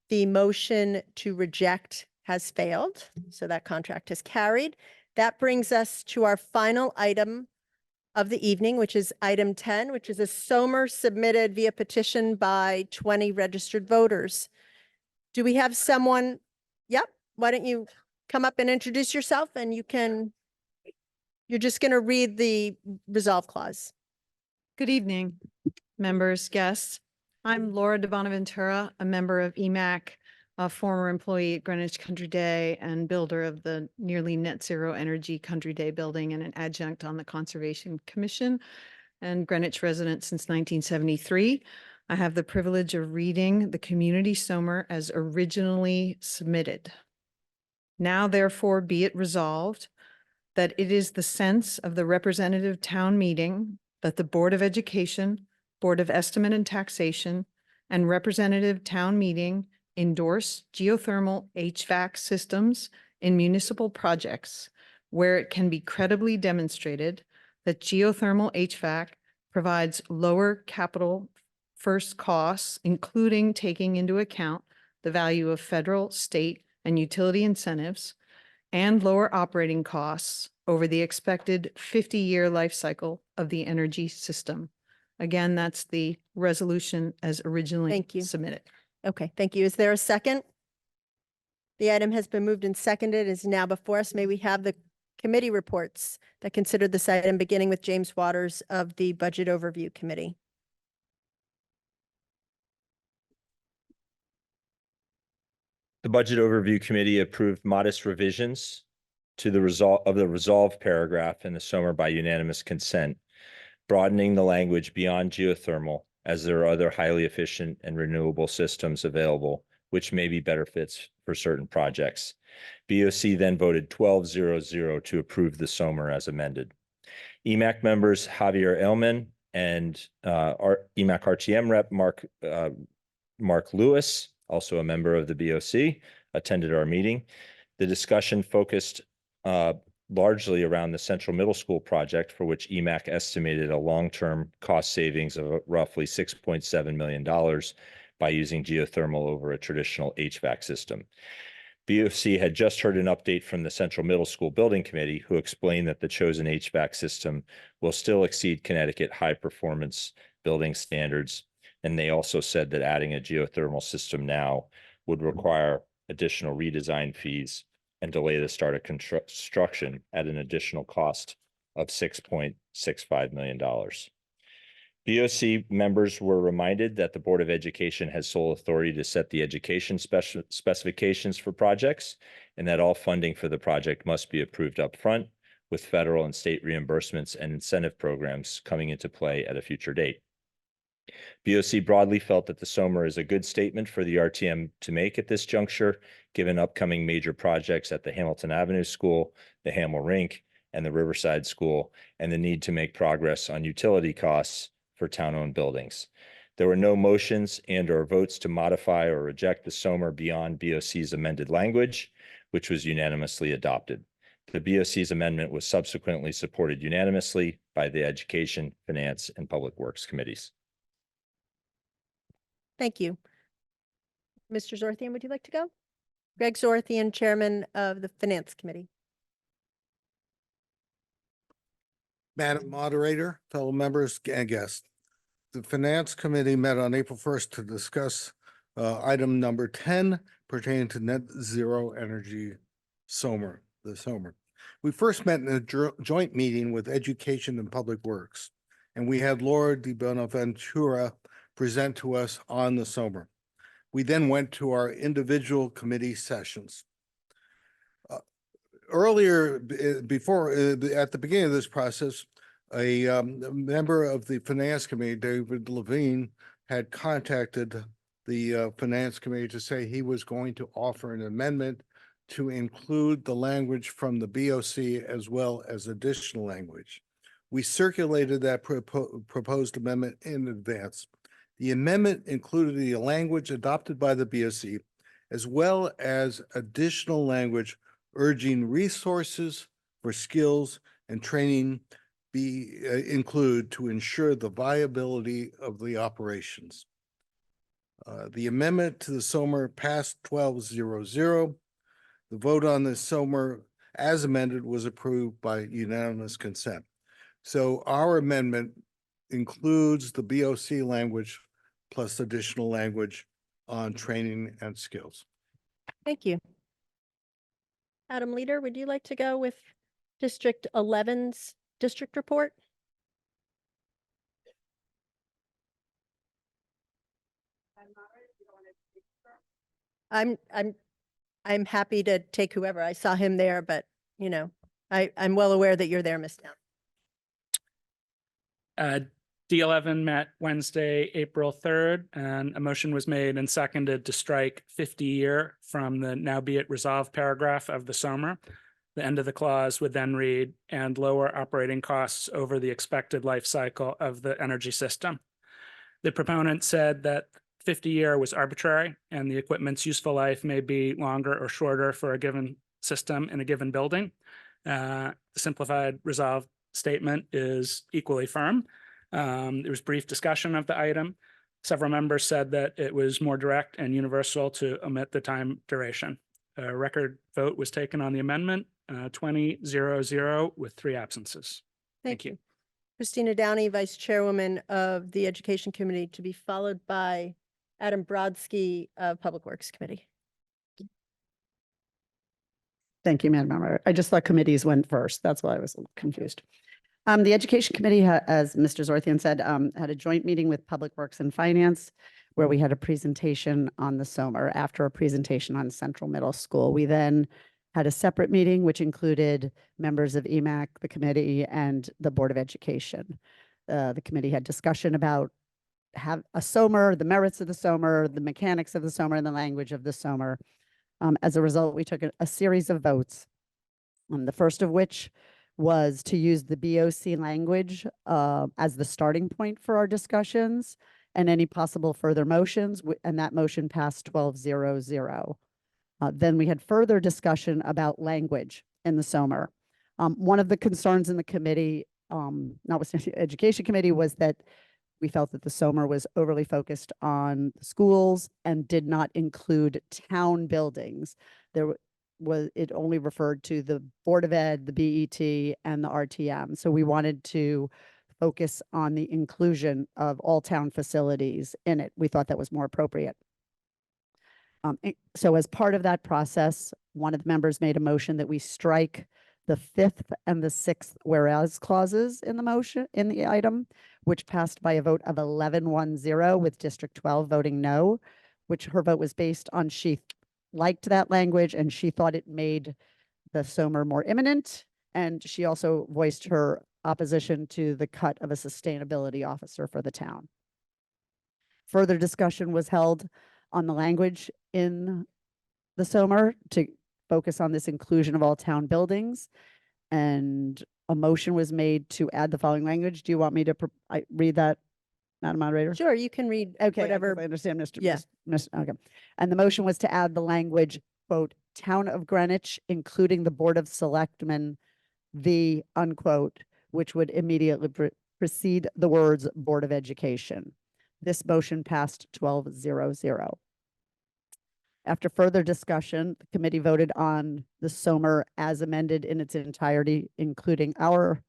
The motion to reject has failed, so that contract has carried. That brings us to our final item of the evening, which is item 10, which is a SOMR submitted via petition by 20 registered voters. Do we have someone? Yep, why don't you come up and introduce yourself, and you're just going to read the resolve clause. Good evening, members, guests. I'm Laura de Bonaventura, a member of EMAC, a former employee at Greenwich Country Day and builder of the nearly net zero energy Country Day building and an adjunct on the Conservation Commission and Greenwich resident since 1973. I have the privilege of reading the community SOMR as originally submitted. Now therefore be it resolved that it is the sense of the representative town meeting that the Board of Education, Board of Estimate and Taxation, and representative town meeting endorse geothermal HVAC systems in municipal projects where it can be credibly demonstrated that geothermal HVAC provides lower capital first costs, including taking into account the value of federal, state, and utility incentives, and lower operating costs over the expected 50-year life cycle of the energy system. Again, that's the resolution as originally Thank you. submitted. Okay, thank you. Is there a second? The item has been moved and seconded, is now before us. May we have the committee reports that considered this item, beginning with James Waters of the Budget Overview Committee. The Budget Overview Committee approved modest revisions to the resolve paragraph in the SOMR by unanimous consent, broadening the language beyond geothermal as there are other highly efficient and renewable systems available, which may be better fits for certain projects. BOC then voted 12-0-0 to approve the SOMR as amended. EMAC members Javier Elman and EMAC RTM rep Mark Lewis, also a member of the BOC, attended our meeting. The discussion focused largely around the Central Middle School project, for which EMAC estimated a long-term cost savings of roughly $6.7 million by using geothermal over a traditional HVAC system. BOC had just heard an update from the Central Middle School Building Committee, who explained that the chosen HVAC system will still exceed Connecticut high-performance building standards. And they also said that adding a geothermal system now would require additional redesign fees and delay the start of construction at an additional cost of $6.65 million. BOC members were reminded that the Board of Education has sole authority to set the education specifications for projects, and that all funding for the project must be approved up front, with federal and state reimbursements and incentive programs coming into play at a future date. BOC broadly felt that the SOMR is a good statement for the RTM to make at this juncture, given upcoming major projects at the Hamilton Avenue School, the Hamel Rink, and the Riverside School, and the need to make progress on utility costs for town-owned buildings. There were no motions and/or votes to modify or reject the SOMR beyond BOC's amended language, which was unanimously adopted. The BOC's amendment was subsequently supported unanimously by the Education, Finance, and Public Works Committees. Thank you. Mr. Zorthian, would you like to go? Greg Zorthian, Chairman of the Finance Committee. Madam Moderator, fellow members and guests. The Finance Committee met on April 1st to discuss item number 10 pertaining to net zero energy SOMR, the SOMR. We first met in a joint meeting with Education and Public Works, and we had Laura de Bonaventura present to us on the SOMR. We then went to our individual committee sessions. Earlier, at the beginning of this process, a member of the Finance Committee, David Levine, had contacted the Finance Committee to say he was going to offer an amendment to include the language from the BOC as well as additional language. We circulated that proposed amendment in advance. The amendment included the language adopted by the BOC as well as additional language urging resources for skills and training be include to ensure the viability of the operations. The amendment to the SOMR passed 12-0-0. The vote on the SOMR as amended was approved by unanimous consent. So our amendment includes the BOC language plus additional language on training and skills. Thank you. Adam Leader, would you like to go with District 11's district report? I'm happy to take whoever. I saw him there, but you know, I'm well aware that you're there, Ms. Down. D11 met Wednesday, April 3rd, and a motion was made and seconded to strike 50-year from the now be it resolved paragraph of the SOMR. The end of the clause would then read, and lower operating costs over the expected life cycle of the energy system. The proponent said that 50-year was arbitrary and the equipment's useful life may be longer or shorter for a given system in a given building. The simplified resolved statement is equally firm. There was brief discussion of the item. Several members said that it was more direct and universal to omit the time duration. A record vote was taken on the amendment, 20-0-0 with 3 absences. Thank you. Christina Downey, Vice Chairwoman of the Education Committee, to be followed by Adam Brodsky of Public Works Committee. Thank you, Madam Moderator. I just thought committees went first. That's why I was a little confused. The Education Committee, as Mr. Zorthian said, had a joint meeting with Public Works and Finance where we had a presentation on the SOMR after a presentation on Central Middle School. We then had a separate meeting which included members of EMAC, the committee, and the Board of Education. The committee had discussion about have a SOMR, the merits of the SOMR, the mechanics of the SOMR, and the language of the SOMR. As a result, we took a series of votes, the first of which was to use the BOC language as the starting point for our discussions and any possible further motions, and that motion passed 12-0-0. Then we had further discussion about language in the SOMR. One of the concerns in the committee, notwithstanding the Education Committee, was that we felt that the SOMR was overly focused on schools and did not include town buildings. It only referred to the Board of Ed, the BET, and the RTM. So we wanted to focus on the inclusion of all town facilities in it. We thought that was more appropriate. So as part of that process, one of the members made a motion that we strike the 5th and the 6th whereas clauses in the motion, in the item, which passed by a vote of 11-1-0 with District 12 voting no, which her vote was based on she liked that language and she thought it made the SOMR more imminent. And she also voiced her opposition to the cut of a sustainability officer for the town. Further discussion was held on the language in the SOMR to focus on this inclusion of all town buildings. And a motion was made to add the following language. Do you want me to read that, Madam Moderator? Sure, you can read whatever. I understand, Mr. Yeah. Okay. And the motion was to add the language, quote, Town of Greenwich, including the Board of Selectmen, the unquote, which would immediately precede the words Board of Education. This motion passed 12-0-0. After further discussion, the committee voted on the SOMR as amended in its entirety, including our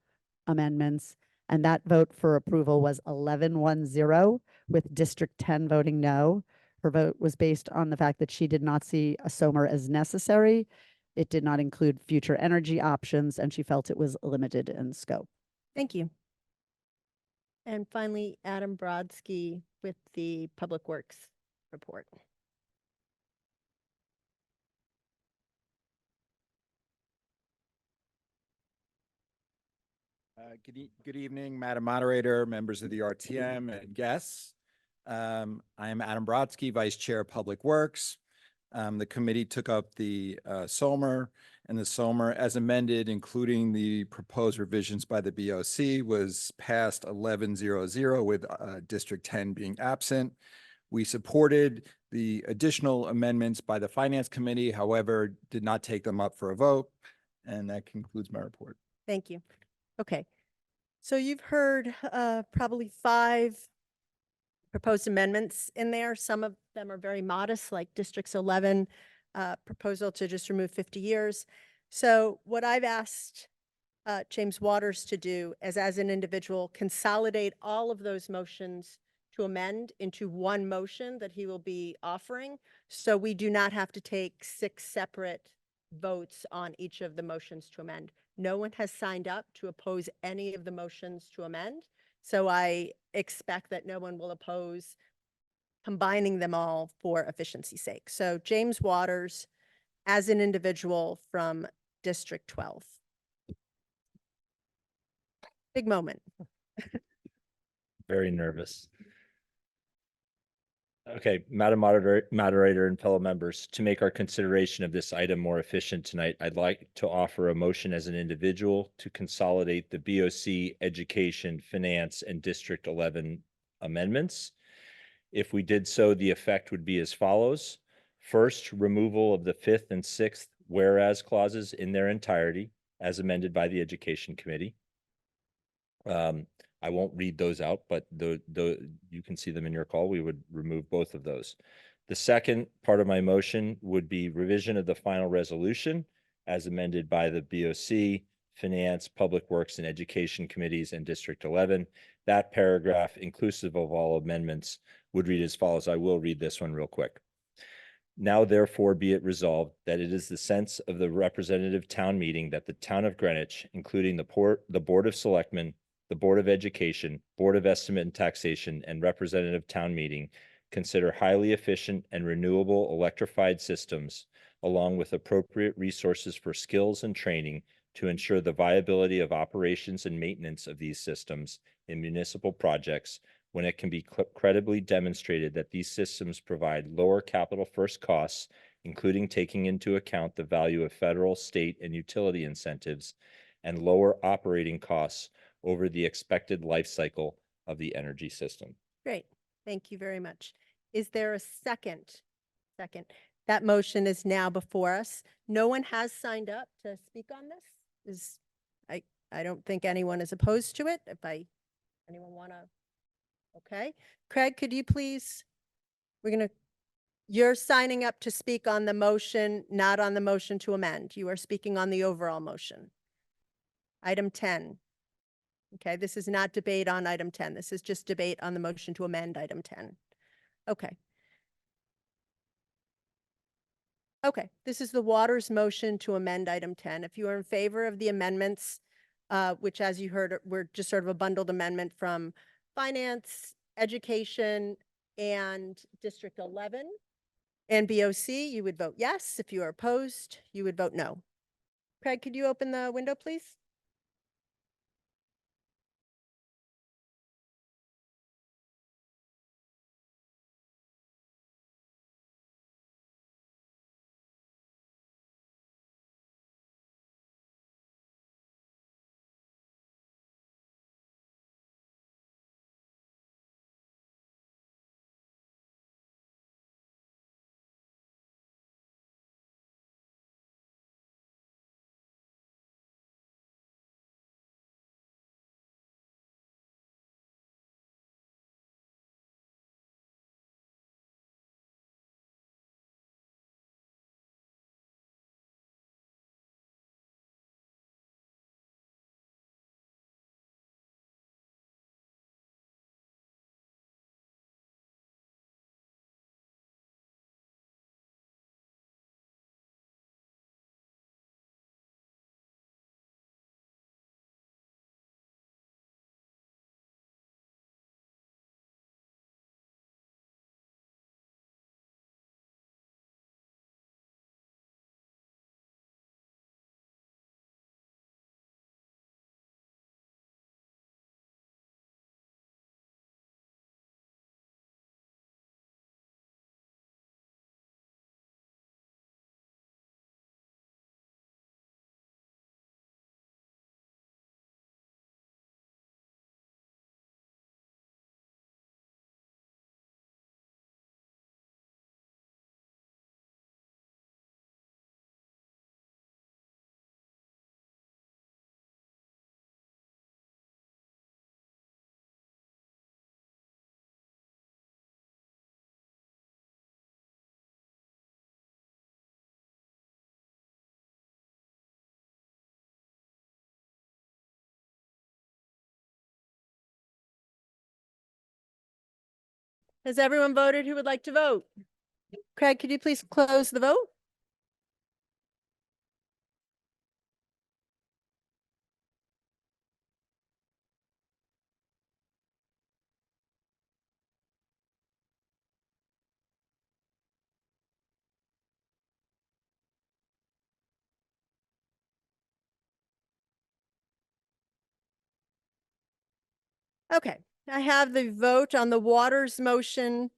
amendments. And that vote for approval was 11-1-0, with District 10 voting no. Her vote was based on the fact that she did not see a SOMR as necessary. It did not include future energy options, and she felt it was limited in scope. Thank you. And finally, Adam Brodsky with the Public Works report. Good evening, Madam Moderator, members of the RTM and guests. I am Adam Brodsky, Vice Chair of Public Works. The committee took up the SOMR, and the SOMR as amended, including the proposed revisions by the BOC, was passed 11-0-0 with District 10 being absent. We supported the additional amendments by the Finance Committee, however, did not take them up for a vote. And that concludes my report. Thank you. Okay. So you've heard probably 5 proposed amendments in there. Some of them are very modest, like District's 11 proposal to just remove 50 years. So what I've asked James Waters to do is, as an individual, consolidate all of those motions to amend into one motion that he will be offering. So we do not have to take 6 separate votes on each of the motions to amend. No one has signed up to oppose any of the motions to amend. So I expect that no one will oppose combining them all for efficiency's sake. So James Waters, as an individual from District 12. Big moment. Very nervous. Okay, Madam Moderator and fellow members, to make our consideration of this item more efficient tonight, I'd like to offer a motion as an individual to consolidate the BOC, Education, Finance, and District 11 amendments. If we did so, the effect would be as follows. First, removal of the 5th and 6th whereas clauses in their entirety as amended by the Education Committee. I won't read those out, but you can see them in your call. We would remove both of those. The second part of my motion would be revision of the final resolution as amended by the BOC, Finance, Public Works, and Education Committees and District 11. That paragraph, inclusive of all amendments, would read as follows. I will read this one real quick. Now therefore be it resolved that it is the sense of the representative town meeting that the town of Greenwich, including the Board of Selectmen, the Board of Education, Board of Estimate and Taxation, and representative town meeting consider highly efficient and renewable electrified systems, along with appropriate resources for skills and training to ensure the viability of operations and maintenance of these systems in municipal projects when it can be credibly demonstrated that these systems provide lower capital first costs, including taking into account the value of federal, state, and utility incentives, and lower operating costs over the expected life cycle of the energy system. Great. Thank you very much. Is there a second? Second. That motion is now before us. No one has signed up to speak on this. I don't think anyone is opposed to it. Anyone want to? Okay. Craig, could you please, you're signing up to speak on the motion, not on the motion to amend. You are speaking on the overall motion. Item 10. Okay, this is not debate on item 10. This is just debate on the motion to amend item 10. Okay. Okay, this is the Waters motion to amend item 10. If you are in favor of the amendments, which as you heard, were just sort of a bundled amendment from Finance, Education, and District 11 and BOC, you would vote yes. If you are opposed, you would vote no. Craig, could you open the window, please? Has everyone voted who would like to vote? Craig, could you please close the vote? Okay, I have the vote on the Waters motion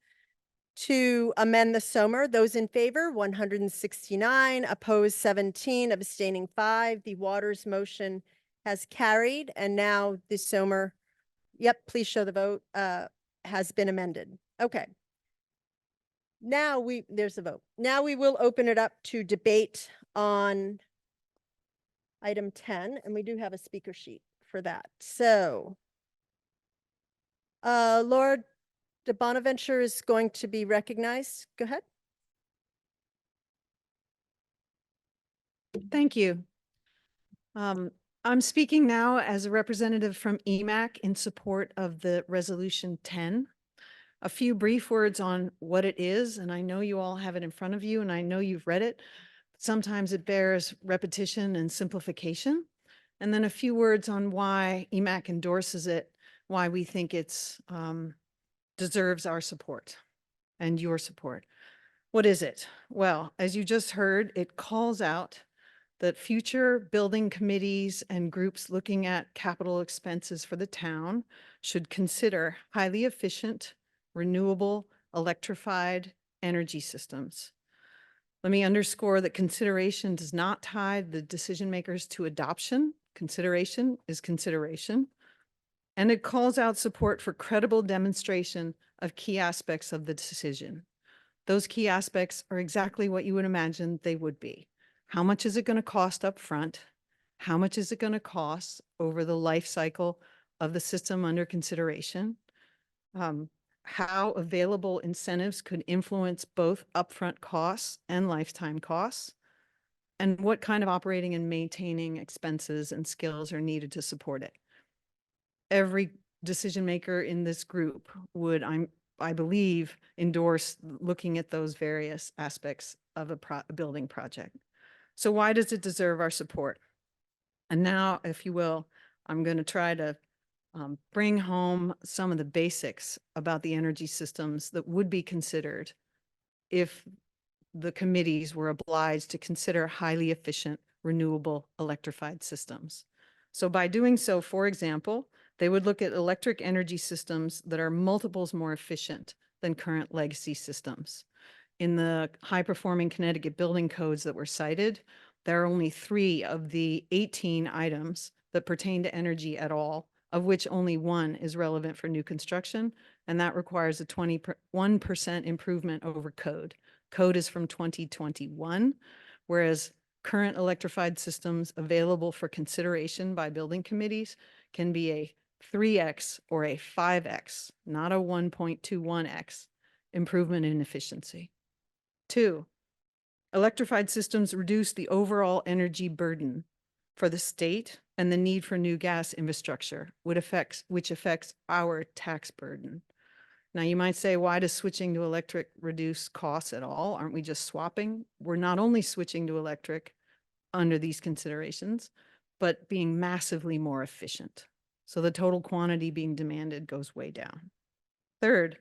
to amend the SOMR. Those in favor, 169, opposed 17, abstaining 5. The Waters motion has carried, and now the SOMR, yep, please show the vote, has been amended. Okay. Now there's the vote. Now we will open it up to debate on item 10, and we do have a speaker sheet for that. So Laura De Bonaventure is going to be recognized. Go ahead. Thank you. I'm speaking now as a representative from EMAC in support of the Resolution 10. A few brief words on what it is, and I know you all have it in front of you, and I know you've read it. Sometimes it bears repetition and simplification. And then a few words on why EMAC endorses it, why we think it's deserves our support and your support. What is it? Well, as you just heard, it calls out that future building committees and groups looking at capital expenses for the town should consider highly efficient, renewable, electrified energy systems. Let me underscore that consideration does not tie the decision makers to adoption. Consideration is consideration. And it calls out support for credible demonstration of key aspects of the decision. Those key aspects are exactly what you would imagine they would be. How much is it going to cost up front? How much is it going to cost over the life cycle of the system under consideration? How available incentives could influence both upfront costs and lifetime costs? And what kind of operating and maintaining expenses and skills are needed to support it? Every decision maker in this group would, I believe, endorse looking at those various aspects of a building project. So why does it deserve our support? And now, if you will, I'm going to try to bring home some of the basics about the energy systems that would be considered if the committees were obliged to consider highly efficient, renewable, electrified systems. So by doing so, for example, they would look at electric energy systems that are multiples more efficient than current legacy systems. In the high-performing Connecticut building codes that were cited, there are only 3 of the 18 items that pertain to energy at all, of which only 1 is relevant for new construction, and that requires a 21% improvement over code. Code is from 2021, whereas current electrified systems available for consideration by building committees can be a 3x or a 5x, not a 1.21x improvement in efficiency. 2, electrified systems reduce the overall energy burden for the state and the need for new gas infrastructure, which affects our tax burden. Now, you might say, why does switching to electric reduce costs at all? Aren't we just swapping? We're not only switching to electric under these considerations, but being massively more efficient. So the total quantity being demanded goes way down. 3rd,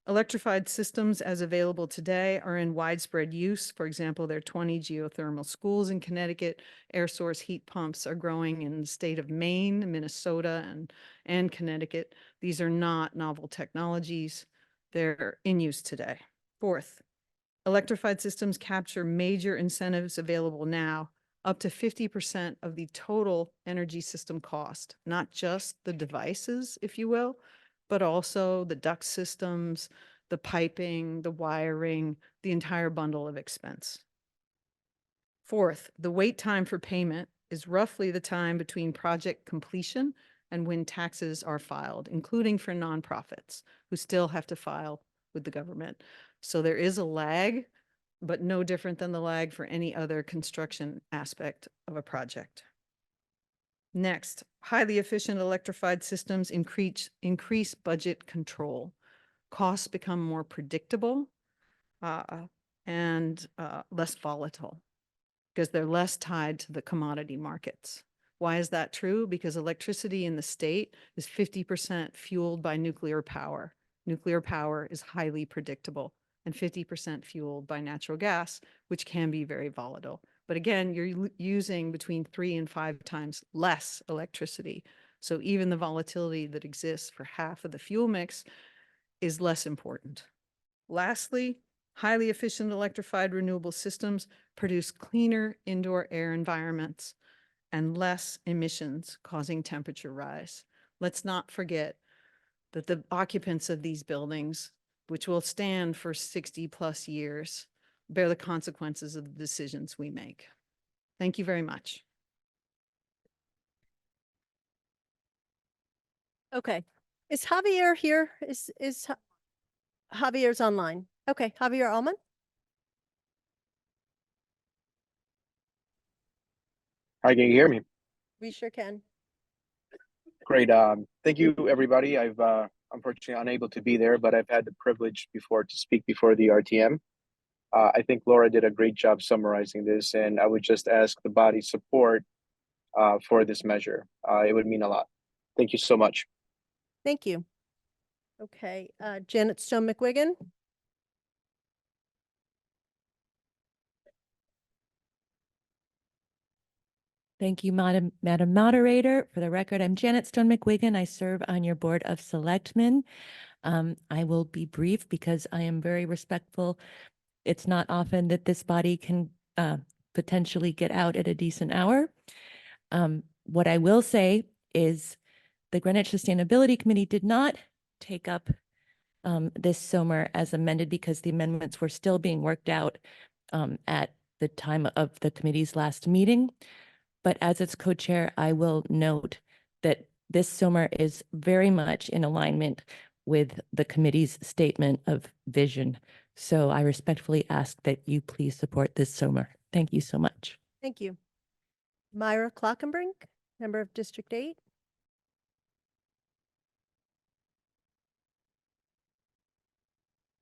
electrified systems as available today are in widespread use. For example, there are 20 geothermal schools in Connecticut. Air source heat pumps are growing in the state of Maine, Minnesota, and Connecticut. These are not novel technologies. They're in use today. 4th, electrified systems capture major incentives available now, up to 50% of the total energy system cost, not just the devices, if you will, but also the duct systems, the piping, the wiring, the entire bundle of expense. 4th, the wait time for payment is roughly the time between project completion and when taxes are filed, including for nonprofits who still have to file with the government. So there is a lag, but no different than the lag for any other construction aspect of a project. Next, highly efficient electrified systems increase budget control. costs become more predictable and less volatile because they're less tied to the commodity markets. Why is that true? Because electricity in the state is 50% fueled by nuclear power. Nuclear power is highly predictable, and 50% fueled by natural gas, which can be very volatile. But again, you're using between 3 and 5 times less electricity. So even the volatility that exists for half of the fuel mix is less important. Lastly, highly efficient electrified renewable systems produce cleaner indoor air environments and less emissions causing temperature rise. Let's not forget that the occupants of these buildings, which will stand for 60+ years, bear the consequences of the decisions we make. Thank you very much. Okay. Is Javier here? Javier's online? Okay, Javier Alman? Hi, can you hear me? We sure can. Great. Thank you, everybody. I've unfortunately unable to be there, but I've had the privilege before to speak before the RTM. I think Laura did a great job summarizing this, and I would just ask the body's support for this measure. It would mean a lot. Thank you so much. Thank you. Okay, Janet Stone McWigan? Thank you, Madam Moderator. For the record, I'm Janet Stone McWigan. I serve on your Board of Selectmen. I will be brief because I am very respectful. It's not often that this body can potentially get out at a decent hour. What I will say is the Greenwich Sustainability Committee did not take up this SOMR as amended because the amendments were still being worked out at the time of the committee's last meeting. But as its co-chair, I will note that this SOMR is very much in alignment with the committee's statement of vision. So I respectfully ask that you please support this SOMR. Thank you so much. Thank you. Myra Klockenbrink, member of District 8.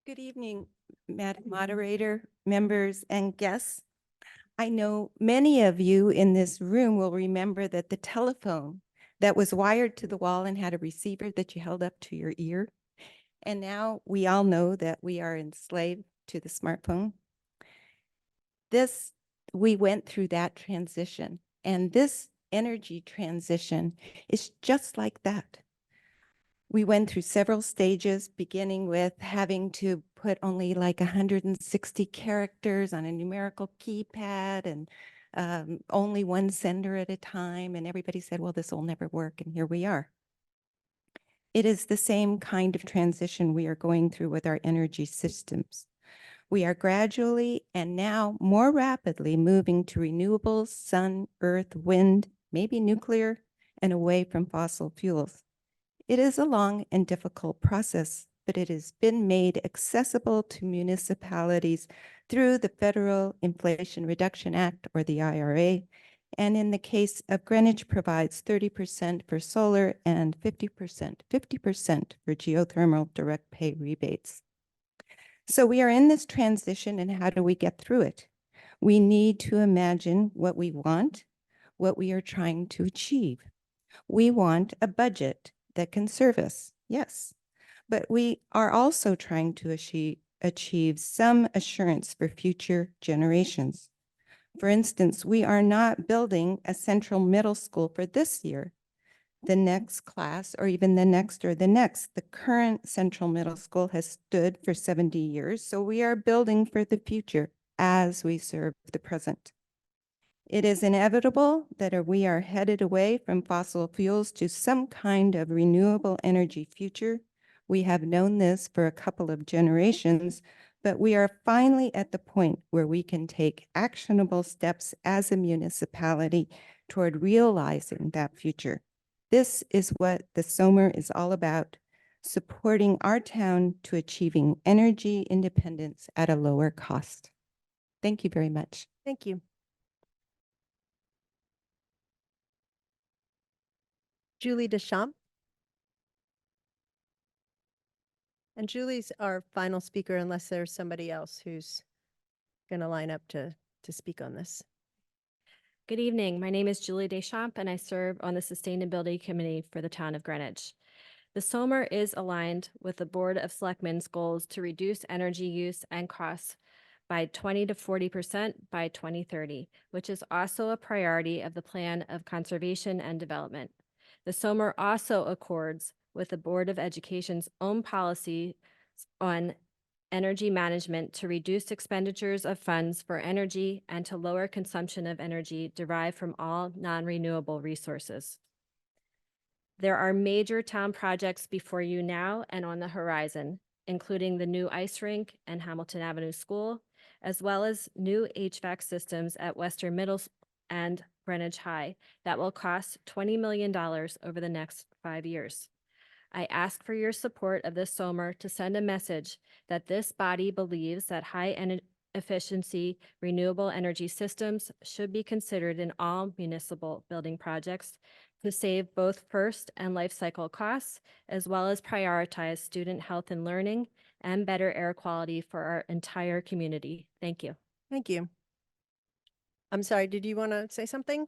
Good evening, Madam Moderator, members, and guests. I know many of you in this room will remember that the telephone that was wired to the wall and had a receiver that you held up to your ear. And now we all know that we are enslaved to the smartphone. We went through that transition, and this energy transition is just like that. We went through several stages, beginning with having to put only like 160 characters on a numerical keypad and only one sender at a time. And everybody said, well, this will never work. And here we are. It is the same kind of transition we are going through with our energy systems. We are gradually and now more rapidly moving to renewables, sun, earth, wind, maybe nuclear, and away from fossil fuels. It is a long and difficult process, but it has been made accessible to municipalities through the Federal Inflation Reduction Act, or the IRA, and in the case of Greenwich provides 30% for solar and 50% for geothermal direct pay rebates. So we are in this transition, and how do we get through it? We need to imagine what we want, what we are trying to achieve. We want a budget that can serve us, yes, but we are also trying to achieve some assurance for future generations. For instance, we are not building a central middle school for this year, the next class, or even the next or the next. The current central middle school has stood for 70 years, so we are building for the future as we serve the present. It is inevitable that we are headed away from fossil fuels to some kind of renewable energy future. We have known this for a couple of generations, but we are finally at the point where we can take actionable steps as a municipality toward realizing that future. This is what the SOMR is all about, supporting our town to achieving energy independence at a lower cost. Thank you very much. Thank you. Julie Deschamps. And Julie's our final speaker unless there's somebody else who's going to line up to speak on this. Good evening. My name is Julie Deschamps, and I serve on the Sustainability Committee for the Town of Greenwich. The SOMR is aligned with the Board of Selectmen's goals to reduce energy use and costs by 20 to 40% by 2030, which is also a priority of the Plan of Conservation and Development. The SOMR also accords with the Board of Education's own policy on energy management to reduce expenditures of funds for energy and to lower consumption of energy derived from all non-renewable resources. There are major town projects before you now and on the horizon, including the new ice rink and Hamilton Avenue School, as well as new HVAC systems at Western Middle and Greenwich High that will cost $20 million over the next 5 years. I ask for your support of this SOMR to send a message that this body believes that high efficiency renewable energy systems should be considered in all municipal building projects to save both first and life cycle costs, as well as prioritize student health and learning and better air quality for our entire community. Thank you. Thank you. I'm sorry, did you want to say something?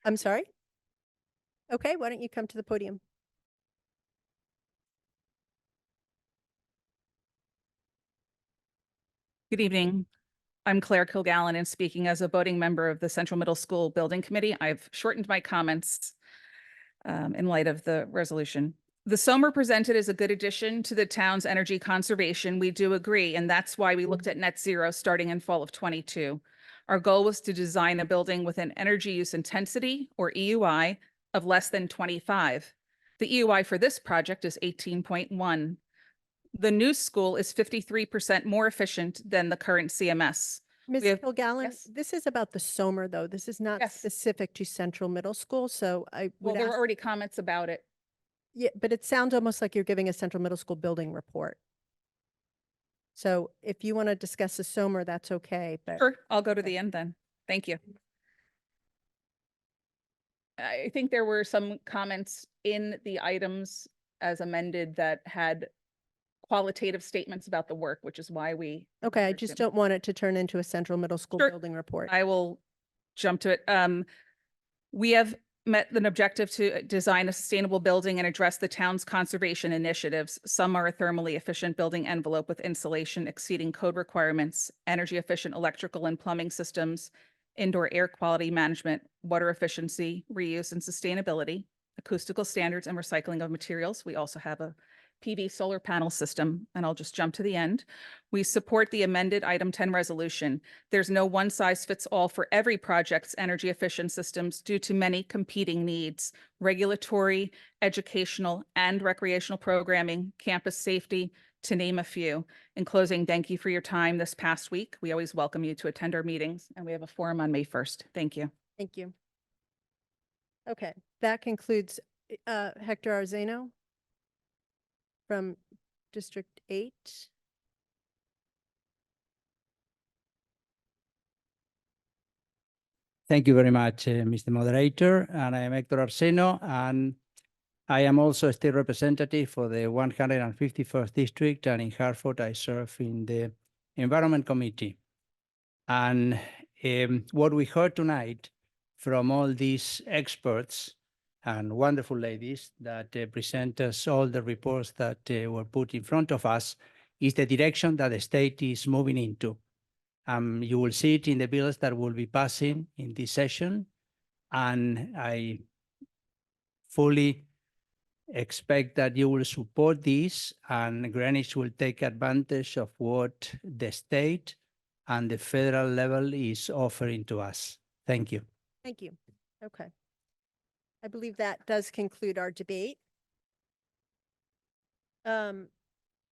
I'm sorry? Okay, why don't you come to the podium? Good evening. I'm Claire Kilgallen and speaking as a voting member of the Central Middle School Building Committee. I've shortened my comments in light of the resolution. The SOMR presented is a good addition to the town's energy conservation. We do agree, and that's why we looked at net zero starting in fall of 22. Our goal was to design a building with an energy use intensity, or EUI, of less than 25. The EUI for this project is 18.1. The new school is 53% more efficient than the current CMS. Ms. We have- Kilgallen, Yes. this is about the SOMR though. This is not Yes. specific to Central Middle School, so I Well, would there were ask, already comments about it. yeah, but it sounds almost like you're giving a Central Middle School building report. So if you want to discuss the SOMR, that's okay, but. Sure, I'll go to the end then. Thank you. I think there were some comments in the items as amended that had qualitative statements about the work, which is why we. Okay, I encouraged just them. don't want it to turn into a Central Middle School Sure. building report. I will jump to it. We have met an objective to design a sustainable building and address the town's conservation initiatives. Some are a thermally efficient building envelope with insulation exceeding code requirements, energy efficient electrical and plumbing systems, indoor air quality management, water efficiency, reuse and sustainability, acoustical standards and recycling of materials. We also have a PV solar panel system, and I'll just jump to the end. We support the amended item 10 resolution. There's no one size fits all for every project's energy efficient systems due to many competing needs, regulatory, educational, and recreational programming, campus safety, to name a few. In closing, thank you for your time this past week. We always welcome you to attend our meetings, and we have a forum on May 1st. Thank you. Thank you. Okay, that concludes Hector Arzano from District 8. Thank you very much, Mr. Moderator. And I am Hector Arseno, and I am also a state representative for the 151st District, and in Hartford, I serve in the Environment Committee. And what we heard tonight from all these experts and wonderful ladies that present us all the reports that were put in front of us is the direction that the state is moving into. You will see it in the bills that will be passing in this session, and I fully expect that you will support this, and Greenwich will take advantage of what the state and the federal level is offering to us. Thank you. Thank you. Okay. I believe that does conclude our debate.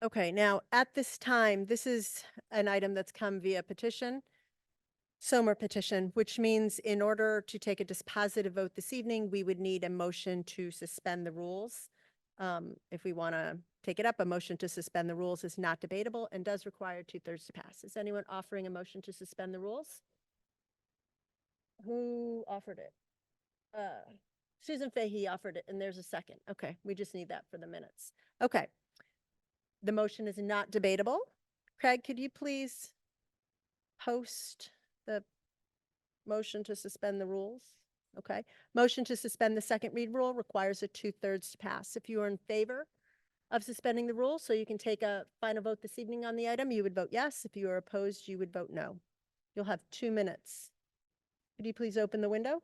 Okay, now at this time, this is an item that's come via petition, SOMR petition, which means in order to take a dispositive vote this evening, we would need a motion to suspend the rules. If we want to take it up, a motion to suspend the rules is not debatable and does require 2/3 to pass. Is anyone offering a motion to suspend the rules? Who offered it? Susan Fahey offered it, and there's a second. Okay, we just need that for the minutes. Okay, The motion is not debatable. Craig, could you please post the motion to suspend the rules? Okay. Motion to suspend the second read rule requires a 2/3 to pass. If you are in favor of suspending the rule, so you can take a final vote this evening on the item, you would vote yes. If you are opposed, you would vote no. You'll have 2 minutes. Could you please open the window?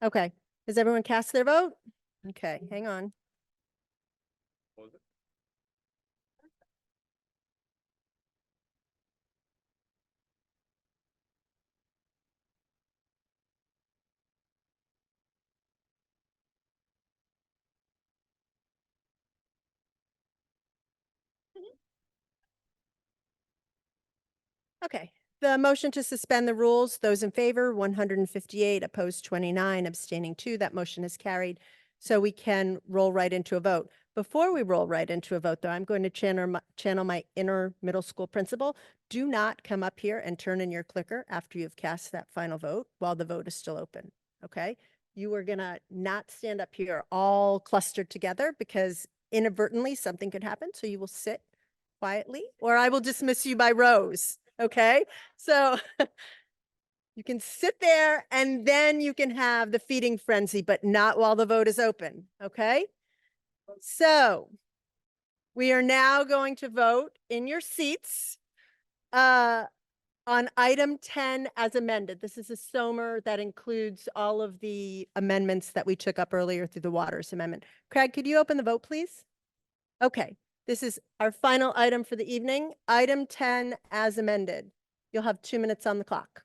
Okay. Has everyone cast their vote? Okay, hang on. Okay, the motion to suspend the rules, those in favor, 158, opposed 29, abstaining 2. That motion is carried. So we can roll right into a vote. Before we roll right into a vote, though, I'm going to channel my inner middle school principal. Do not come up here and turn in your clicker after you've cast that final vote while the vote is still open, okay? You are gonna not stand up here all clustered together because inadvertently something could happen. So you will sit quietly, or I will dismiss you by rows. Okay, so you can sit there and then you can have the feeding frenzy, but not while the vote is open. Okay, so we are now going to vote in your seats on item 10 as amended. This is a SOMR that includes all of the amendments that we took up earlier through the Waters Amendment. Craig, could you open the vote, please? Okay, this is our final item for the evening, item 10 as amended. You'll have 2 minutes on the clock.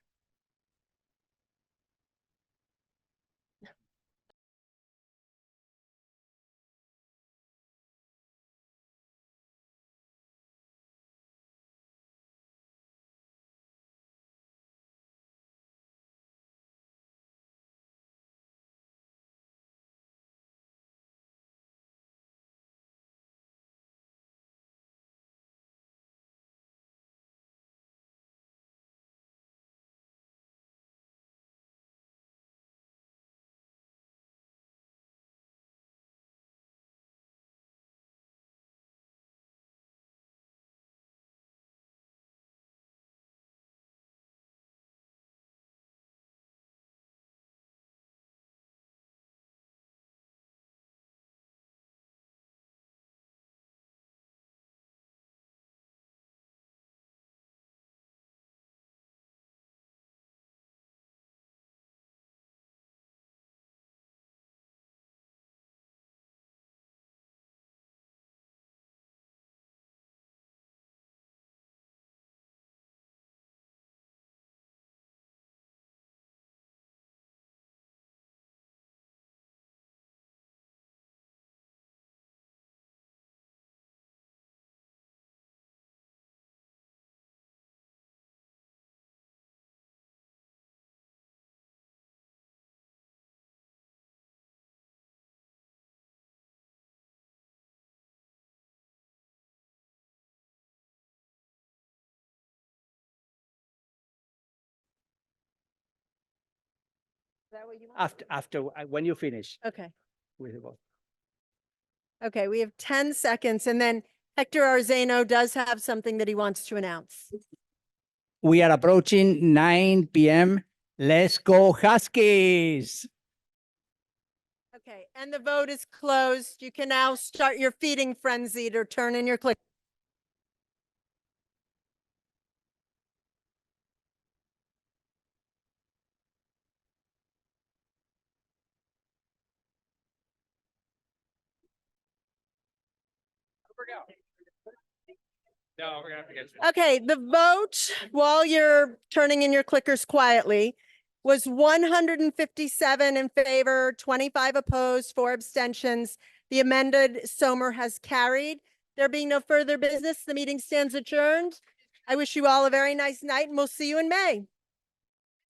that what you want? after, when you finish Okay. with the vote. Okay, we have 10 seconds and then Hector Arzano does have something that he wants to announce. We are approaching 9 p.m. Let's go Huskies. Okay, and the vote is closed. You can now start your feeding frenzy to turn in your click. No, we're gonna have to get. Okay, the vote, while you're turning in your clickers quietly, was 157 in favor, 25 opposed, 4 abstentions. The amended SOMR has carried. There being no further business, the meeting stands adjourned. I wish you all a very nice night and we'll see you in May.